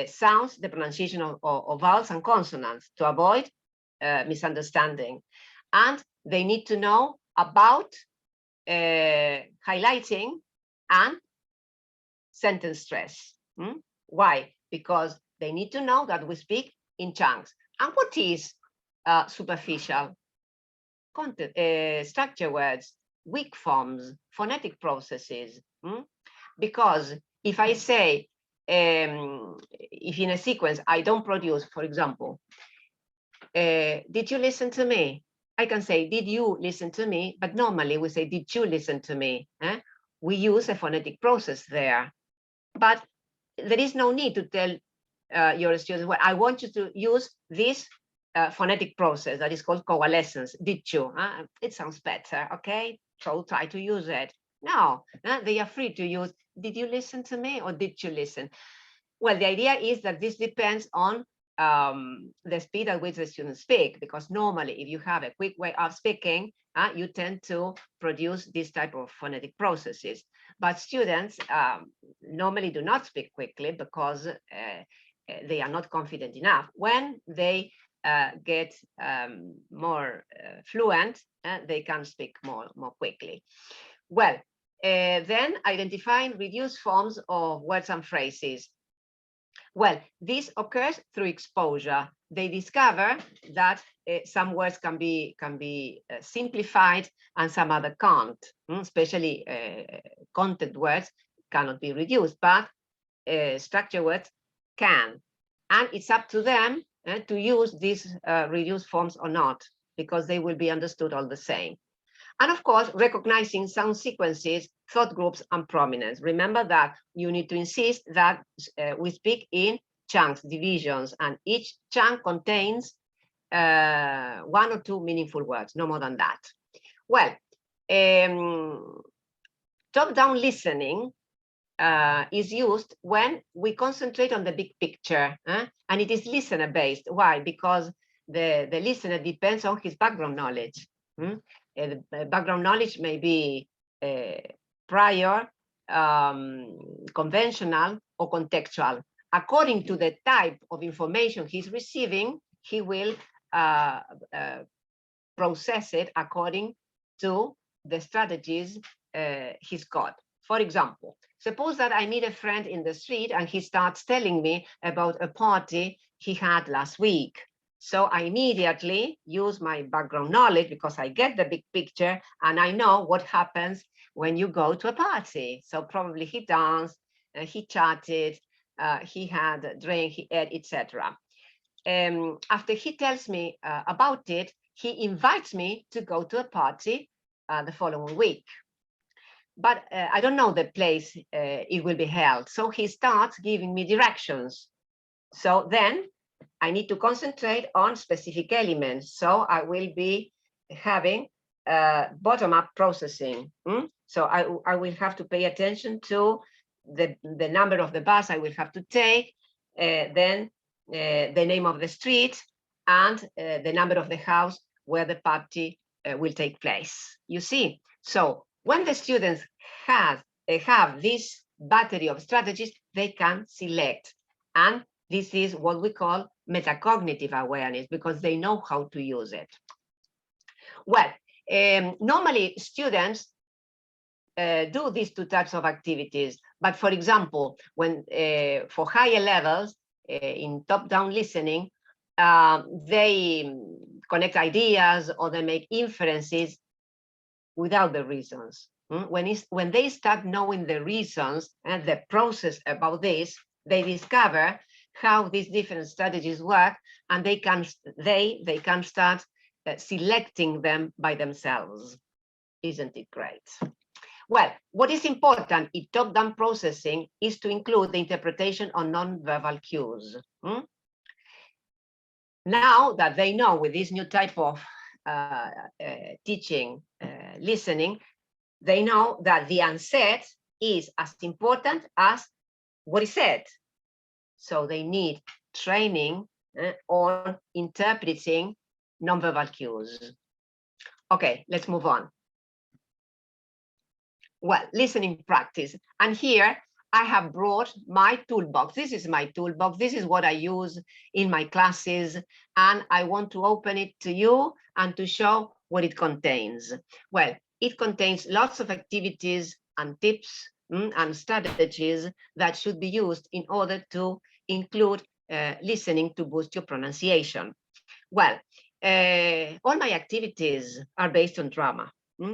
sounds, the pronunciation of vowels and consonants to avoid misunderstanding. And they need to know about highlighting and sentence stress. Why? Because they need to know that we speak in chunks. And what is superficial? Content, structure words, weak forms, phonetic processes. Because if I say, if in a sequence I don't produce, for example, did you listen to me? I can say, did you listen to me? But normally we say, did you listen to me? We use a phonetic process there. But there is no need to tell your students, well, I want you to use this phonetic process that is called coalescence. Did you? It sounds better, okay? So try to use it. No, they are free to use, did you listen to me or did you listen? Well, the idea is that this depends on the speed at which the students speak, because normally if you have a quick way of speaking, you tend to produce this type of phonetic processes. But students normally do not speak quickly because they are not confident enough. When they get more fluent, they can speak more quickly. Well, then identifying reduced forms of words and phrases. Well, this occurs through exposure. They discover that some words can be simplified and some other can't, especially content words cannot be reduced, but structure words can. And it's up to them to use these reduced forms or not, because they will be understood all the same. And of course, recognizing sound sequences, thought groups, and prominence. Remember that you need to insist that we speak in chunks, divisions, and each chunk contains 1 or 2 meaningful words, no more than that. Well, top-down listening is used when we concentrate on the big picture, and it is listener-based. Why? Because the listener depends on his background knowledge. The background knowledge may be prior, conventional, or contextual. According to the type of information he's receiving, he will process it according to the strategies he's got. For example, suppose that I meet a friend in the street and he starts telling me about a party he had last week. So I immediately use my background knowledge because I get the big picture and I know what happens when you go to a party. So probably he danced, he chatted, he had a drink, he ate, etc. After he tells me about it, he invites me to go to a party the following week. But I don't know the place it will be held. So he starts giving me directions. So then I need to concentrate on specific elements. So I will be having bottom-up processing. So I will have to pay attention to the number of the bus I will have to take, then the name of the street, and the number of the house where the party will take place. You see? So when the students have this battery of strategies, they can select. And this is what we call metacognitive awareness, because they know how to use it. Well, normally students do these 2 types of activities. But for example, when for higher levels in top-down listening, they connect ideas or they make inferences without the reasons. When they start knowing the reasons and the process about this, they discover how these different strategies work, and they can start selecting them by themselves. Isn't it great? Well, what is important in top-down processing is to include the interpretation of non-verbal cues. Now that they know with this new type of teaching, listening, they know that the unsaid is as important as what is said. So they need training on interpreting nonverbal cues. Okay, let's move on. Well, listening practice. And here I have brought my toolbox. This is my toolbox. This is what I use in my classes. And I want to open it to you and to show what it contains. Well, it contains lots of activities and tips and strategies that should be used in order to include listening to boost your pronunciation. Well, all my activities are based on drama.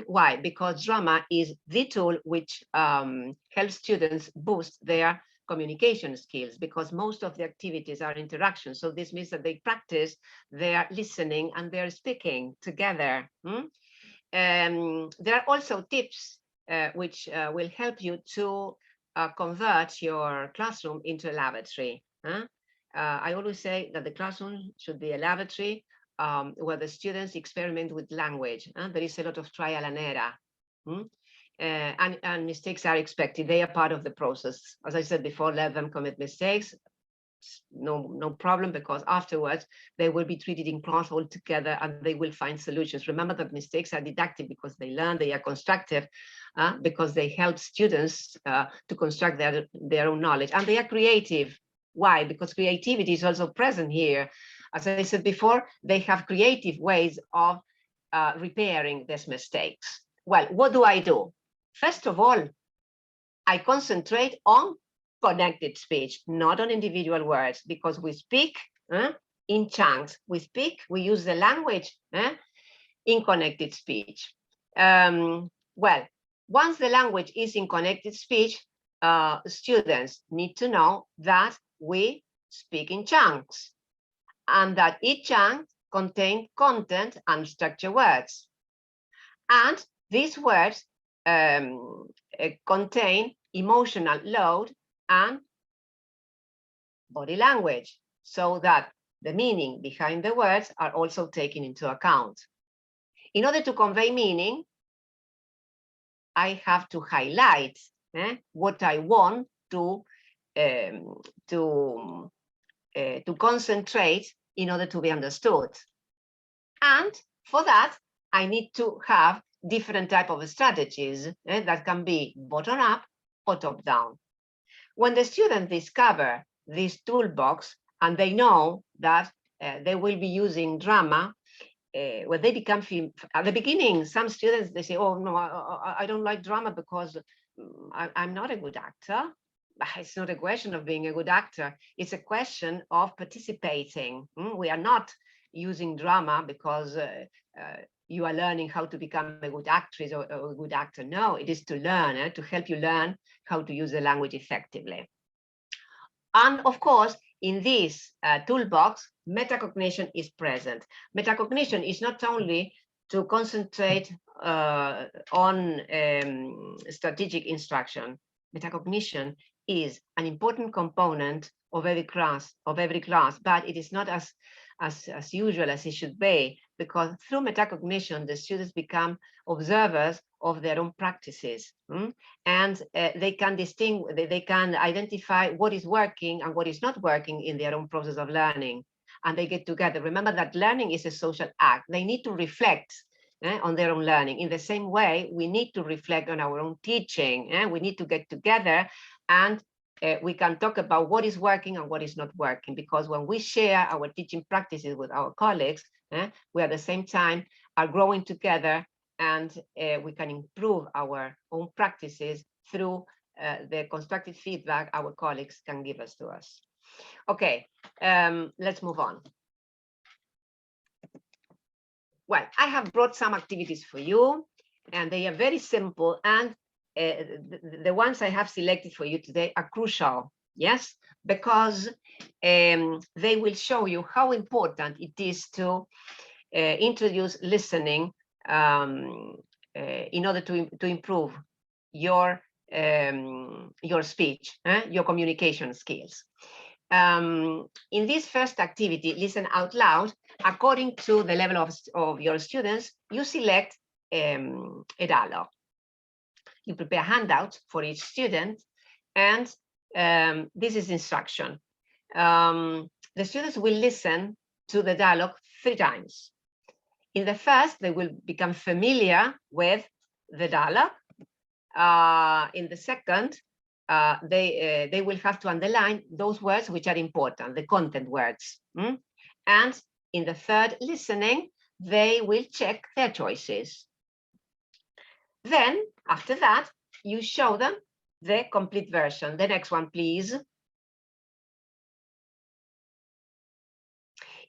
Why? Because drama is the tool which helps students boost their communication skills, because most of the activities are interactions. So this means that they practice their listening and their speaking together. There are also tips which will help you to convert your classroom into a lavatory. I always say that the classroom should be a lavatory where the students experiment with language. There is a lot of trial and error. And mistakes are expected. They are part of the process. As I said before, let them commit mistakes. No problem, because afterwards they will be treated in class all together and they will find solutions. Remember that mistakes are didactic because they learn, they are constructive because they help students to construct their own knowledge, and they are creative. Why? Because creativity is also present here. As I said before, they have creative ways of repairing these mistakes. Well, what do? First of all, I concentrate on connected speech, not on individual words, because we speak in chunks. We use the language in connected speech. Well, once the language is in connected speech, students need to know that we speak in chunks and that each chunk contains content and structure words. And these words contain emotional load and body language, so that the meaning behind the words are also taken into account. In order to convey meaning, I have to highlight what I want to concentrate in order to be understood. And for that, I need to have different type of strategies that can be bottom up or top down. When the students discover this toolbox and they know that they will be using drama, when they become, at the beginning, some students, they say, oh, no, I don't like drama because I'm not a good actor. It's not a question of being a good actor. It's a question of participating. We are not using drama because you are learning how to become a good actress or a good actor. No, it is to learn, to help you learn how to use the language effectively. And of course, in this toolbox, metacognition is present. Metacognition is not only to concentrate on strategic instruction. Metacognition is an important component of every class, but it is not as usual as it should be, because through metacognition, the students become observers of their own practices, and they can identify what is working and what is not working in their own process of learning, and they get together. Remember that learning is a social act. They need to reflect on their own learning. In the same way, we need to reflect on our own teaching. We need to get together and we can talk about what is working and what is not working, because when we share our teaching practices with our colleagues, we at the same time are growing together, and we can improve our own practices through the constructive feedback our colleagues can give us to us. Okay, let's move on. Well, I have brought some activities for you, and they are very simple, and the ones I have selected for you today are crucial, yes, because they will show you how important it is to introduce listening in order to improve your speech, your communication skills. In this first activity, listen out loud, according to the level of your students, you select a dialogue. You prepare handouts for each student, and this is instruction. The students will listen to the dialogue 3 times. In the first, they will become familiar with the dialogue. In the second, they will have to underline those words which are important, the content words. And in the third listening, they will check their choices. Then, after that, you show them the complete version. The next one, please.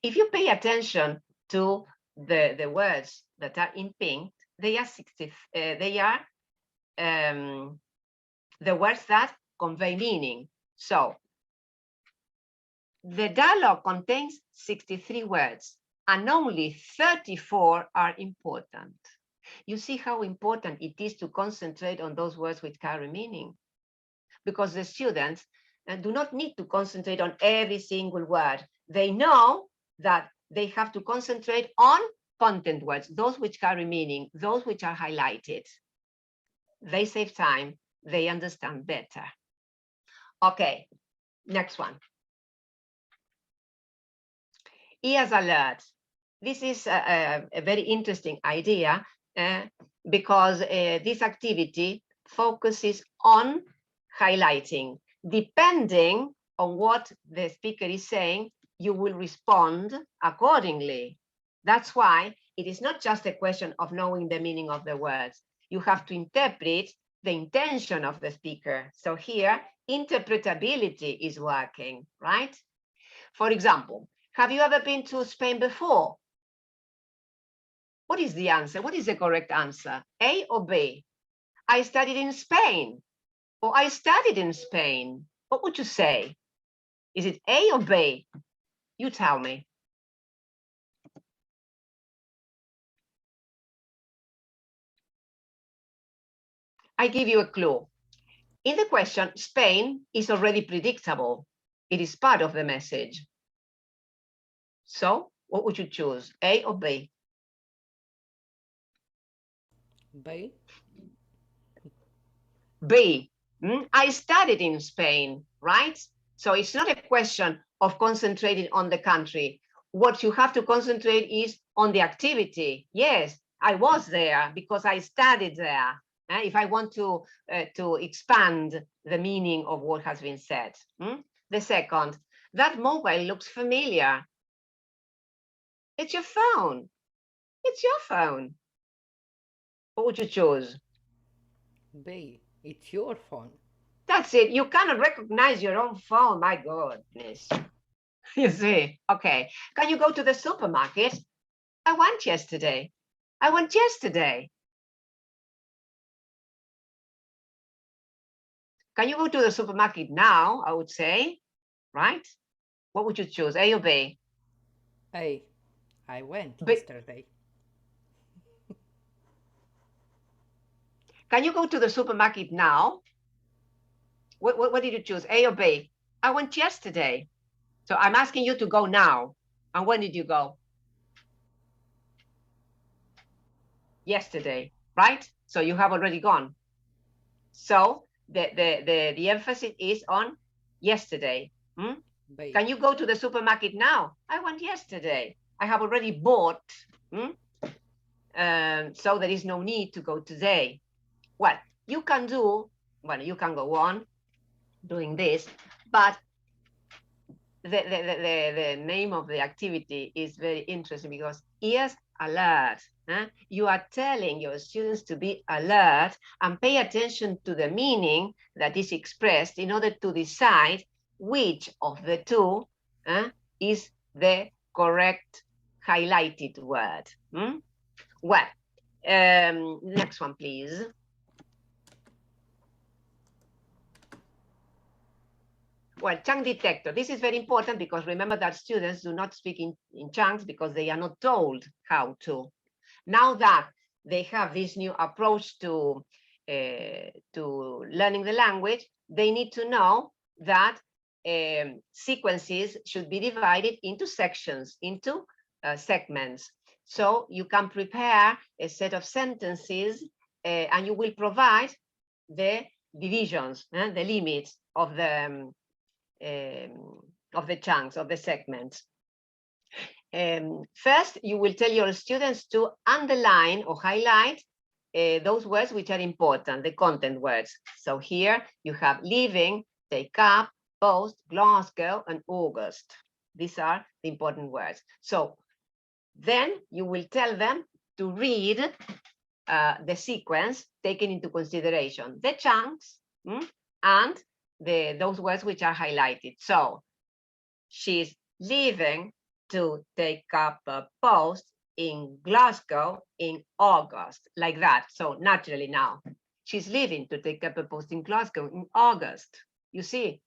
If you pay attention to the words that are in pink, they are the words that convey meaning. So the dialogue contains 63 words and only 34 are important. You see how important it is to concentrate on those words which carry meaning, because the students do not need to concentrate on every single word. They know that they have to concentrate on content words, those which carry meaning, those which are highlighted. They save time, they understand better. Okay, next one. Ears alert. This is a very interesting idea because this activity focuses on highlighting. Depending on what the speaker is saying, you will respond accordingly. That's why it is not just a question of knowing the meaning of the words. You have to interpret the intention of the speaker. So here, interpretability is working, right? For example, have you ever been to Spain before? What is the answer? What is the correct answer? A or B? I studied in Spain, or I studied in Spain. What would you say? Is it A or B? You tell me. I give you a clue. In the question, Spain is already predictable. It is part of the message. So, what would you choose, A or B? B. B. I studied in Spain, right? So it's not a question of concentrating on the country. What you have to concentrate is on the activity. Yes, I was there because I studied there. If I want to expand the meaning of what has been said. The second, that mobile looks familiar. It's your phone. It's your phone. What would you choose? B. It's your phone. That's it. You cannot recognize your own phone. My goodness. You see? Okay. Can you go to the supermarket? I went yesterday. I went yesterday. Can you go to the supermarket now? I would say, right? What would you choose, A or B? A. I went B. yesterday. Can you go to the supermarket now? What did you choose, A or B? I went yesterday. So I'm asking you to go now. And when did you go? Yesterday, right? So you have already gone. So the emphasis is on yesterday. B. Can you go to the supermarket now? I went yesterday. I have already bought. So there is no need to go today. Well, you can do, well, you can go on doing this, but the name of the activity is very interesting because ears alert. You are telling your students to be alert and pay attention to the meaning that is expressed in order to decide which of the two is the correct highlighted word. Well, next one, please. Well, chunk detector. This is very important because remember that students do not speak in chunks because they are not told how to. Now that they have this new approach to learning the language, they need to know that sequences should be divided into sections, into segments. So you can prepare a set of sentences and you will provide the divisions, the limits of the chunks, of the segments. First, you will tell your students to underline or highlight those words which are important, the content words. So here you have leaving, take up, post, Glasgow, and August. These are the important words. So then you will tell them to read the sequence taking into consideration the chunks and those words which are highlighted. So she's leaving to take up a post in Glasgow in August, like that. So naturally now, she's leaving to take up a post in Glasgow in August. You see,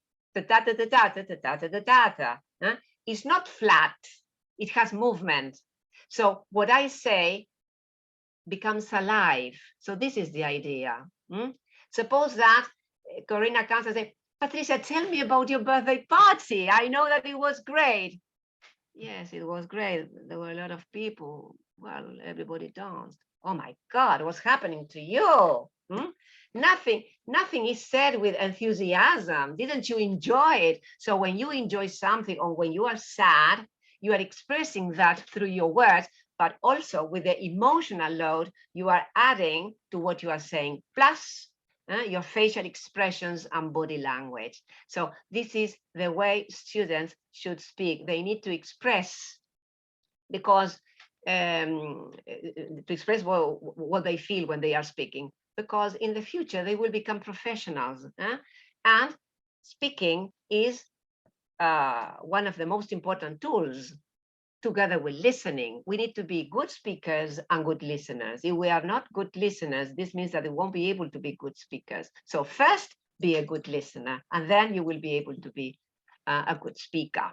it's not flat, it has movement. So what I say becomes alive. So this is the idea. Suppose that Corinna comes and says, Patricia, tell me about your birthday party. I know that it was great. Yes, it was great. There were a lot of people. Well, everybody danced. Oh my God, what's happening to you? Nothing is said with enthusiasm. Didn't you enjoy it? So when you enjoy something or when you are sad, you are expressing that through your words, but also with the emotional load you are adding to what you are saying, plus your facial expressions and body language. So this is the way students should speak. They need to express, because to express what they feel when they are speaking, because in the future they will become professionals. And speaking is one of the most important tools together with listening. We need to be good speakers and good listeners. If we are not good listeners, this means that we won't be able to be good speakers. So first, be a good listener, and then you will be able to be a good speaker.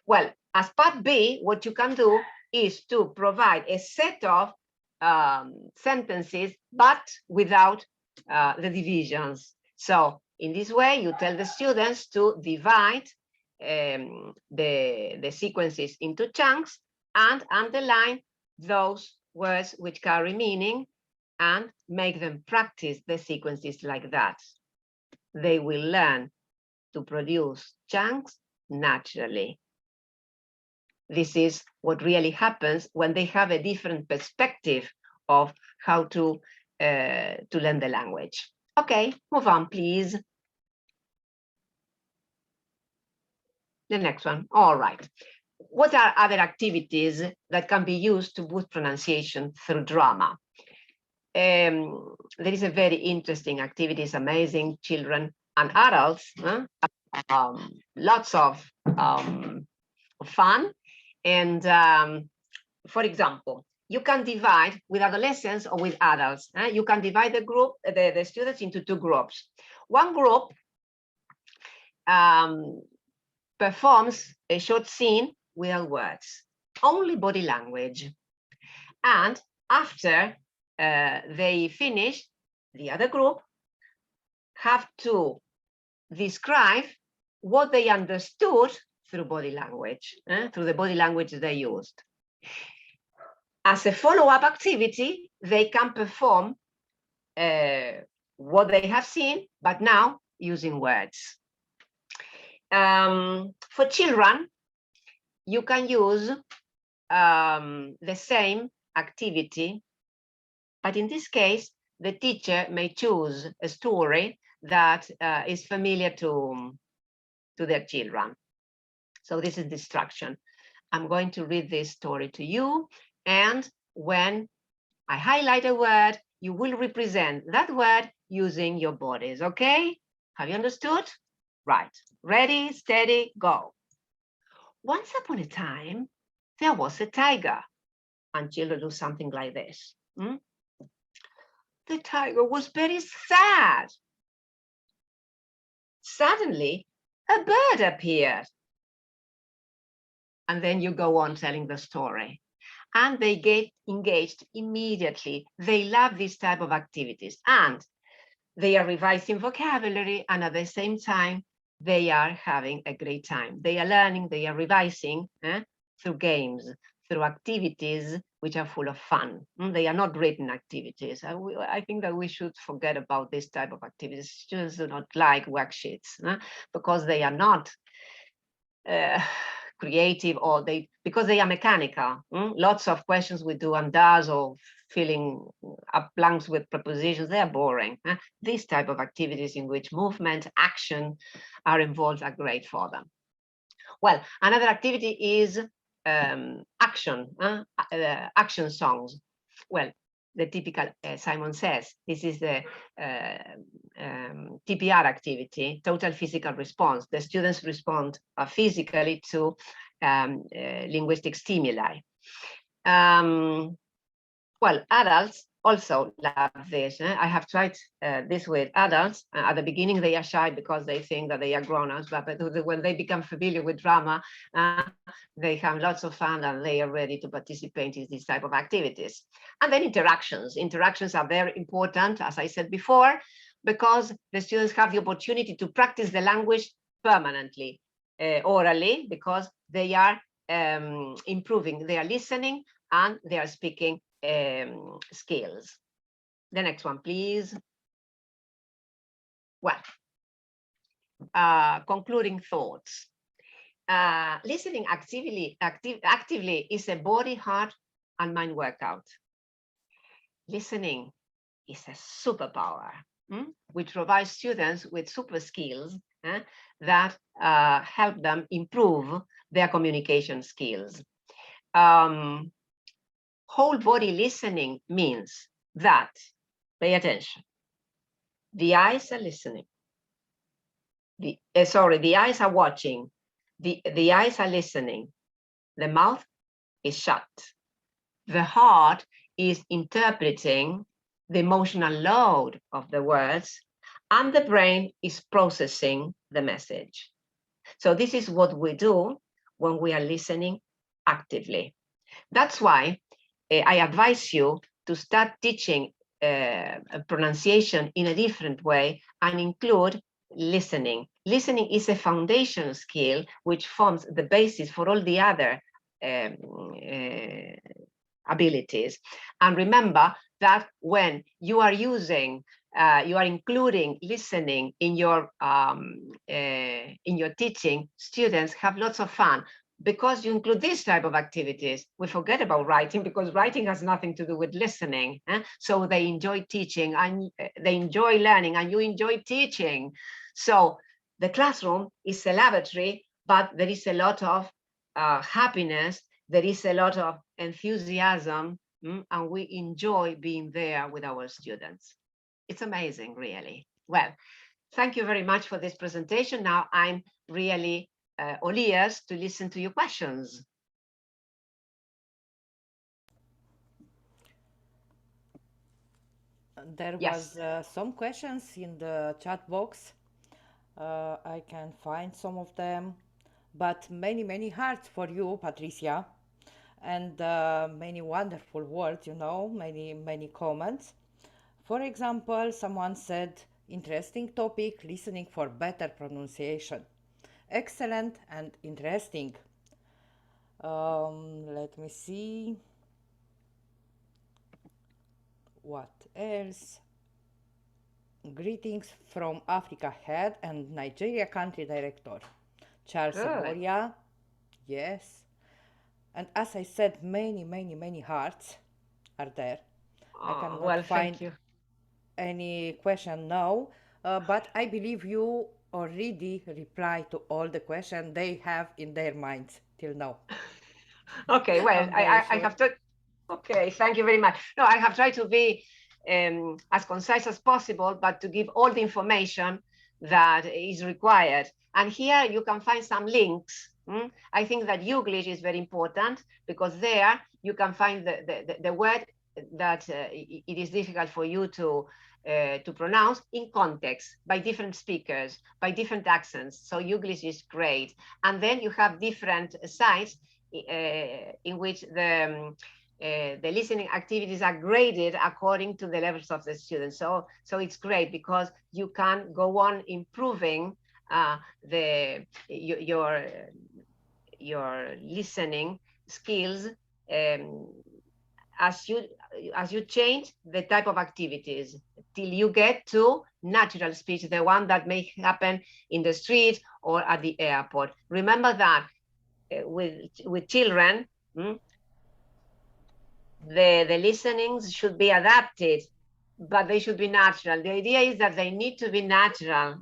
Well, as part B, what you can do is to provide a set of sentences, but without the divisions. So in this way, you tell the students to divide the sequences into chunks and underline those words which carry meaning and make them practice the sequences like that. They will learn to produce chunks naturally. This is what really happens when they have a different perspective of how to learn the language. Okay, move on, please. The next one. All right. What are other activities that can be used to boost pronunciation through drama? There is a very interesting activity. It's amazing. Children and adults, lots of fun. And for example, you can divide with adolescents or with adults. You can divide the group, the students into two groups. One group performs a short scene without words, only body language. And after they finish, the other group have to describe what they understood through body language, through the body language they used. As a follow-up activity, they can perform what they have seen, but now using words. For children, you can use the same activity, but in this case, the teacher may choose a story that is familiar to their children. So this is the instruction. I'm going to read this story to you, and when I highlight a word, you will represent that word using your bodies, okay? Have you understood? Right. Ready, steady, go. Once upon a time, there was a tiger, and children do something like this. The tiger was very sad. Suddenly, a bird appeared. And then you go on telling the story. And they get engaged immediately. They love this type of activities. And they are revising vocabulary, and at the same time, they are having a great time. They are learning, they are revising through games, through activities which are full of fun. They are not written activities. I think that we should forget about this type of activities. Students do not like worksheets because they are not creative, or because they are mechanical. Lots of questions we do and does, or filling up blanks with prepositions, they are boring. These type of activities in which movement, action are involved are great for them. Well, another activity is action songs. Well, the typical Simon Says, this is the TPR activity, total physical response. The students respond physically to linguistic stimuli. Well, adults also love this. I have tried this with adults. At the beginning, they are shy because they think that they are grown-ups, but when they become familiar with drama, they have lots of fun and they are ready to participate in these type of activities. And then interactions. Interactions are very important, as I said before, because the students have the opportunity to practice the language permanently, orally, because they are improving their listening and their speaking skills. The next one, please. Well, concluding thoughts. Listening actively is a body, heart, and mind workout. Listening is a superpower, which provides students with super skills that help them improve their communication skills. Whole body listening means that, pay attention, the eyes are listening, the eyes are watching, the eyes are listening, the mouth is shut, the heart is interpreting the emotional load of the words, and the brain is processing the message. So this is what we do when we are listening actively. That's why I advise you to start teaching pronunciation in a different way and include listening. Listening is a foundation skill which forms the basis for all the other abilities. And remember that when you are using, you are including listening in your teaching, students have lots of fun. Because you include this type of activities, we forget about writing, because writing has nothing to do with listening. So they enjoy teaching and they enjoy learning, and you enjoy teaching. So the classroom is a laboratory, but there is a lot of happiness, there is a lot of enthusiasm, and we enjoy being there with our students. It's amazing, really. Well, thank you very much for this presentation. Now I'm really all ears to listen to your questions. There Yes. was some questions in the chat box. I can find some of them, but many hearts for you, Patricia, and many wonderful words, many comments. For example, someone said, interesting topic, listening for better pronunciation. Excellent and interesting. Let me see. What else? Greetings from Africa Head and Nigeria Country Director. Charles Good. Moria. Yes. And as I said, many hearts are there. I cannot Well, find thank you. any question now, but I believe you already replied to all the questions they have in their minds till now. Okay, well, I'm very I sure. have to. Okay, thank you very much. No, I have tried to be as concise as possible, but to give all the information that is required. And here you can find some links. I think that English is very important, because there you can find the word that it is difficult for you to pronounce in context, by different speakers, by different accents. So English is great. And then you have different sites in which the listening activities are graded according to the levels of the students. So it's great, because you can go on improving your listening skills as you change the type of activities till you get to natural speech, the one that may happen in the street or at the airport. Remember that with children, the listenings should be adapted, but they should be natural. The idea is that they need to be natural.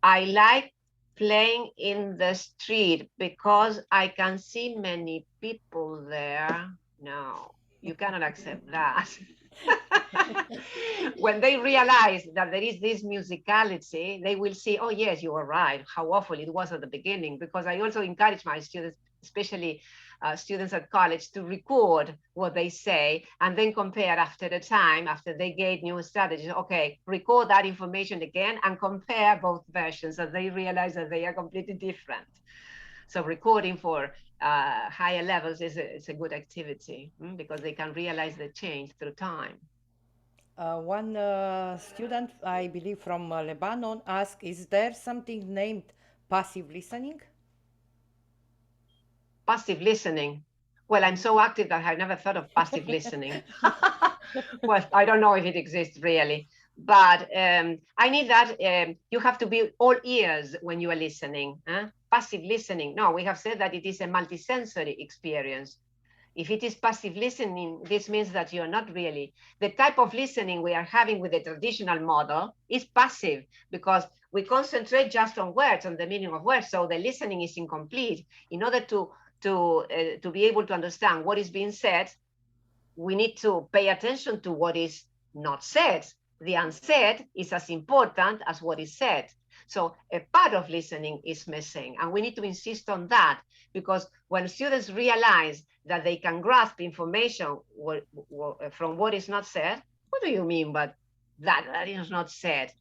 I like playing in the street because I can see many people there. No, you cannot accept that. When they realize that there is this musicality, they will see, oh yes, you are right, how awful it was at the beginning. Because I also encourage my students, especially students at college, to record what they say and then compare after a time, after they get new strategies. Okay, record that information again and compare both versions, so they realize that they are completely different. So recording for higher levels is a good activity because they can realize the change through time. One student, I believe from Lebanon, asked, is there something named passive listening? Passive listening. Well, I'm so active that I've never thought of passive listening. Well, I don't know if it exists really, but I need that. You have to be all ears when you are listening. Passive listening. No, we have said that it is a multisensory experience. If it is passive listening, this means that you're not really. The type of listening we are having with the traditional model is passive because we concentrate just on words, on the meaning of words. So the listening is incomplete. In order to be able to understand what is being said, we need to pay attention to what is not said. The unsaid is as important as what is said. So a part of listening is missing, and we need to insist on that, because when students realize that they can grasp information from what is not said, what do you mean by that is not said?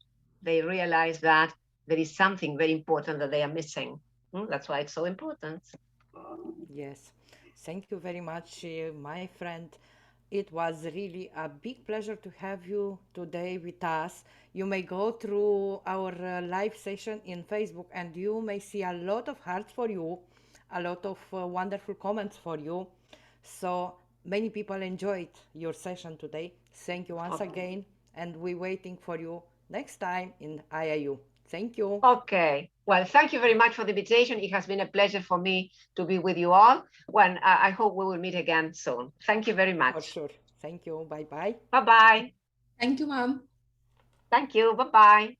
They realize that there is something very important that they are missing. That's why it's so important. Yes, thank you very much, my friend. It was really a big pleasure to have you today with us. You may go through our live session in Facebook and you may see a lot of hearts for you, a lot of wonderful comments for you. So many people enjoyed your session today. Thank you once again, and we're waiting for you next time in IIU. Thank you. Okay. Well, thank you very much for the invitation. It has been a pleasure for me to be with you all. When I hope we will meet again soon. Thank you very For much. sure. Thank you. Bye bye. Bye-bye. Thank you, ma'am. Thank you. Bye-bye.